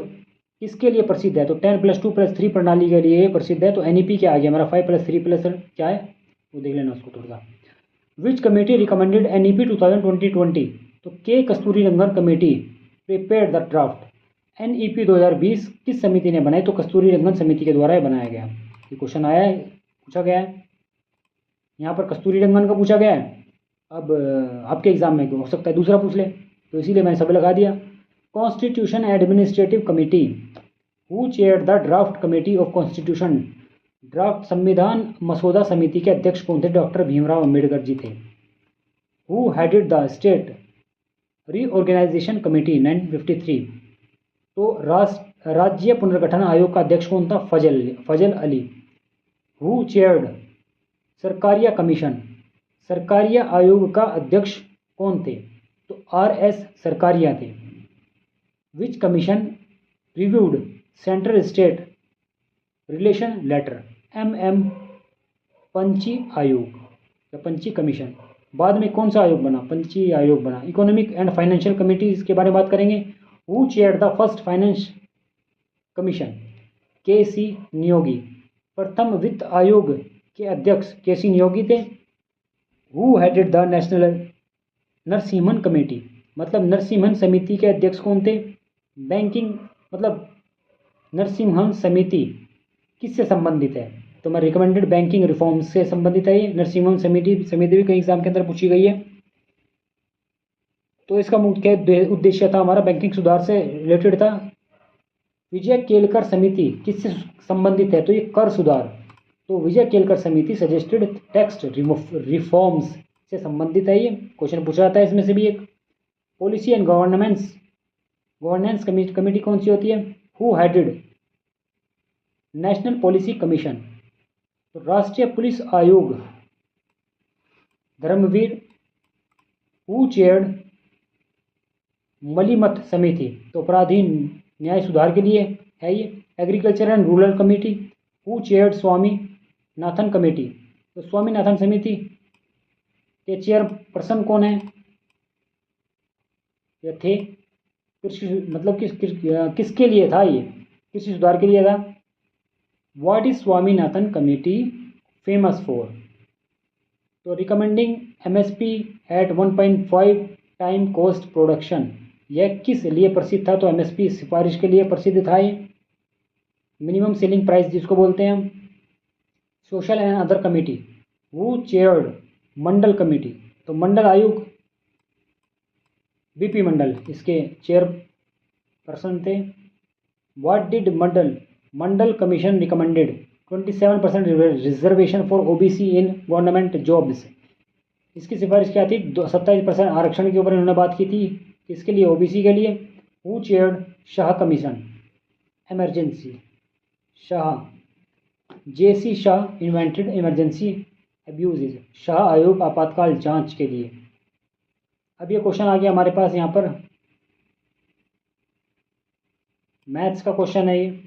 किसके लिए प्रसिद्ध है, तो 10+2+3 प्रणाली के लिए प्रसिद्ध है। तो NEP क्या आ गया हमारा, 5+3+ क्या है वो देख लेना उसको थोड़ा सा। विच कमेटी रिकमेंडेड NEP 2020, तो K Kasturirangan committee prepared the draft. NEP 2020 किस समिति ने बनाई, तो कस्तूरी रंगन समिति के द्वारा बनाया गया। ये क्वेश्चन आया है, पूछा गया है यहाँ पर, कस्तूरी रंगन का पूछा गया है। अब आपके एग्जाम में हो सकता है दूसरा पूछ ले, तो इसीलिए मैंने सब लगा दिया। Constitution administrative committee, who chair the draft committee of constitution draft संविधान मसौदा समिति के अध्यक्ष कौन थे? डॉक्टर भीमराव अंबेडकर जी थे। Who headed the state reorganization committee 1953? तो राज्य पुनर्गठन आयोग का अध्यक्ष कौन था? Fazal Ali. Who chaired Sarkaria commission? Sarkaria आयोग का अध्यक्ष कौन थे? तो RS सरकारिया थे। Which commission reviewed central state relation later? MM Punchhi आयोग या पंची कमीशन। बाद में कौन सा आयोग बना? पंची आयोग बना। इकोनॉमिक एंड फाइनेंशियल कमेटी, इसके बारे में बात करेंगे। Who chaired the first finance commission? KC Neogy. प्रथम वित्त आयोग के अध्यक्ष KC नियोगी थे। Who headed the national Narasimhan committee? मतलब नरसिम्हन समिति के अध्यक्ष कौन थे? बैंकिंग, मतलब नरसिम्हन समिति किससे संबंधित है? तो मैं रिकमेंडेड बैंकिंग रिफॉर्म से संबंधित है। ये नरसिम्हन समिति भी कई एग्जाम के अंदर पूछी गई है। तो इसका मुख्य उद्देश्य था हमारा बैंकिंग सुधार से रिलेटेड था। विजय केलकर समिति किससे संबंधित है? तो ये कर सुधार। तो विजय केलकर समिति सजेस्टेड टैक्स रिफॉर्म्स से संबंधित है। ये क्वेश्चन पूछा जाता है इसमें से भी एक। पॉलिसी एंड गवर्नेंस कमेटी कौन सी होती है? Who headed national policy commission? तो राष्ट्रीय पुलिस आयोग धर्मवीर। हु चेयर्ड मलीमत समिति? तो अपराधी न्याय सुधार के लिए है ये। Agriculture and rural committee. Who chaired Swaminathan committee? तो स्वामीनाथन समिति के चेयरपर्सन कौन है या थे? कृषि, मतलब किसके लिए था ये? कृषि सुधार के लिए था। What is Swaminathan committee famous for? तो recommending MSP at 1.5 time cost production. यह किस लिए प्रसिद्ध था? तो MSP सिफारिश के लिए प्रसिद्ध था ये। मिनिमम सेलिंग प्राइस जिसको बोलते हैं हम। Social and other committee. Who chaired Mandal committee? तो मंडल आयोग BP मंडल इसके चेयरपर्सन थे। What did Mandal commission recommended? 27% reservation for OBC in government jobs. इसकी सिफारिश क्या थी? 27% आरक्षण के ऊपर इन्होंने बात की थी। किसके लिए? OBC के लिए। Who chaired Shah commission? Emergency Shah. JC Shah invented emergency abuses. Shah आयोग आपातकाल जांच के लिए। अब ये क्वेश्चन आ गया हमारे पास यहाँ पर, मैथ्स का क्वेश्चन है ये।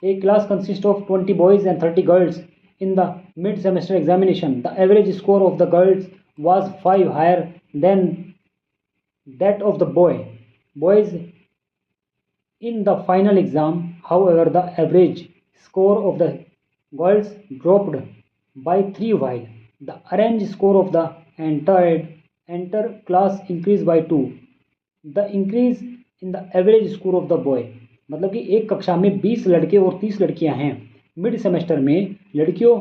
A class consist of 20 boys and 30 girls in the mid semester examination. The average score of the girls was 5 higher than that of the boys in the final exam. However, the average score of the girls dropped by 3 while the average score of the entire class increased by 2. The increase in the average score of the boy, मतलब कि एक कक्षा में 20 लड़के और 30 लड़कियां हैं। Mid semester में लड़कियों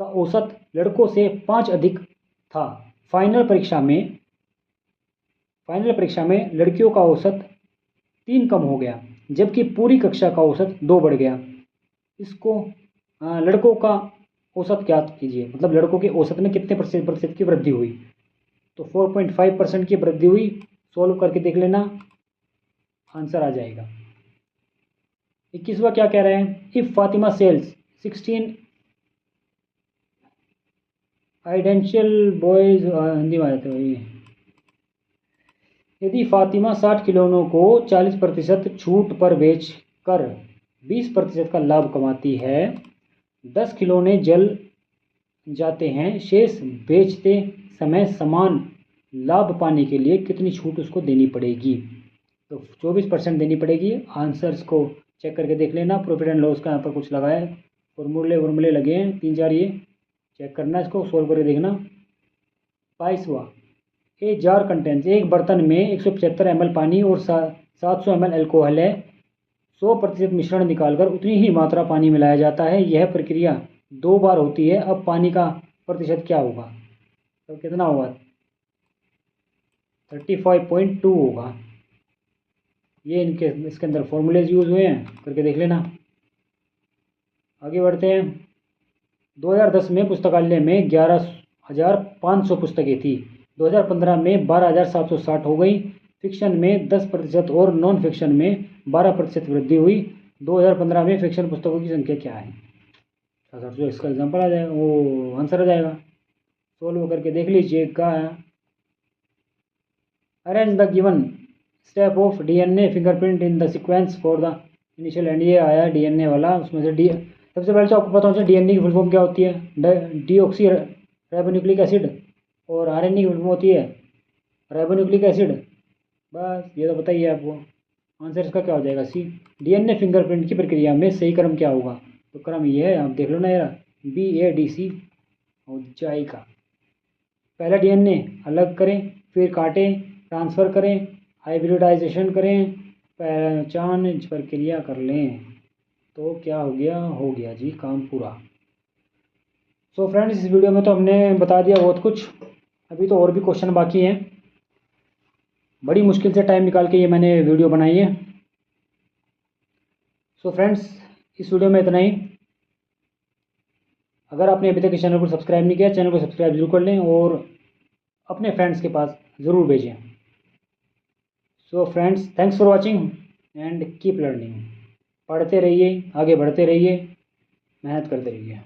का औसत लड़कों से 5 अधिक था। फाइनल परीक्षा में लड़कियों का औसत 3 कम हो गया, जबकि पूरी कक्षा का औसत 2 बढ़ गया। इसको लड़कों का औसत ज्ञात कीजिए, मतलब लड़कों के औसत में कितने प्रतिशत की वृद्धि हुई? तो 4.5% की वृद्धि हुई। सोल्व करके देख लेना, आंसर आ जाएगा। 21वां क्या कह रहे हैं? If Fatima sells 16 identical boys, Hindi में आते हुए, यदि फातिमा 60 खिलौनों को 40% छूट पर बेचकर 20% का लाभ कमाती है, 10 खिलौने जल जाते हैं, शेष बेचते समय समान लाभ पाने के लिए कितनी छूट उसको देनी पड़ेगी? तो 24% देनी पड़ेगी। आंसर्स को चेक करके देख लेना। प्रॉफिट एंड लॉस का यहाँ पर कुछ लगा है, फॉर्मूले लगे हैं 3-4, ये चेक करना, इसको सोल्व करके देखना। 22वां, ए जार कंटेंट्स, एक बर्तन में 175 ml पानी और 700 ml अल्कोहल है। 100% मिश्रण निकालकर उतनी ही मात्रा पानी मिलाया जाता है। यह प्रक्रिया 2 बार होती है। अब पानी का प्रतिशत क्या होगा? तो कितना होगा? 35.2 होगा। ये इसके अंदर फॉर्मूलेज यूज हुए हैं, करके देख लेना। आगे बढ़ते हैं। 2010 में पुस्तकालय में 11,500 पुस्तकें थी। 2015 में 12,760 हो गई। फिक्शन में 10% और नॉन फिक्शन में 12% वृद्धि हुई। 2015 में फिक्शन पुस्तकों की संख्या क्या है? जो इसका एग्जाम्पल आ जाएगा, वो आंसर आ जाएगा। सोल्व करके देख लीजिएगा। Arrange the given step of DNA fingerprint in the sequence for the initial and. ये आया डीएनए वाला, उसमें से डी सबसे पहले तो आपको पता होना चाहिए डीएनए की फुल फॉर्म क्या होती है। Deoxy ribonucleic acid. और आरएनए की फुल फॉर्म होती है राइबोन्यूक्लिक एसिड। बस ये तो बताइए आपको। आंसर इसका क्या हो जाएगा? सी। डीएनए फिंगरप्रिंट की प्रक्रिया में सही क्रम क्या होगा? तो क्रम ये है, आप देख लो ना यार, BADC हो जाएगा। पहले डीएनए अलग करें, फिर काटें, ट्रांसफ़र करें, हाइब्रिडाइजेशन करें, पहचान प्रक्रिया कर लें, तो क्या हो गया? हो गया जी काम पूरा। सो फ्रेंड्स, इस वीडियो में तो हमने बता दिया बहुत कुछ। अभी तो और भी क्वेश्चन बाकी हैं। बड़ी मुश्किल से टाइम निकाल के ये मैंने वीडियो बनाई है। सो फ्रेंड्स, इस वीडियो में इतना ही। अगर आपने अभी तक इस चैनल को सब्सक्राइब नहीं किया, चैनल को सब्सक्राइब जरूर कर लें और अपने फ्रेंड्स के पास ज़रूर भेजें। So friends, thanks for watching and keep learning. पढ़ते रहिए, आगे बढ़ते रहिए, मेहनत करते रहिए।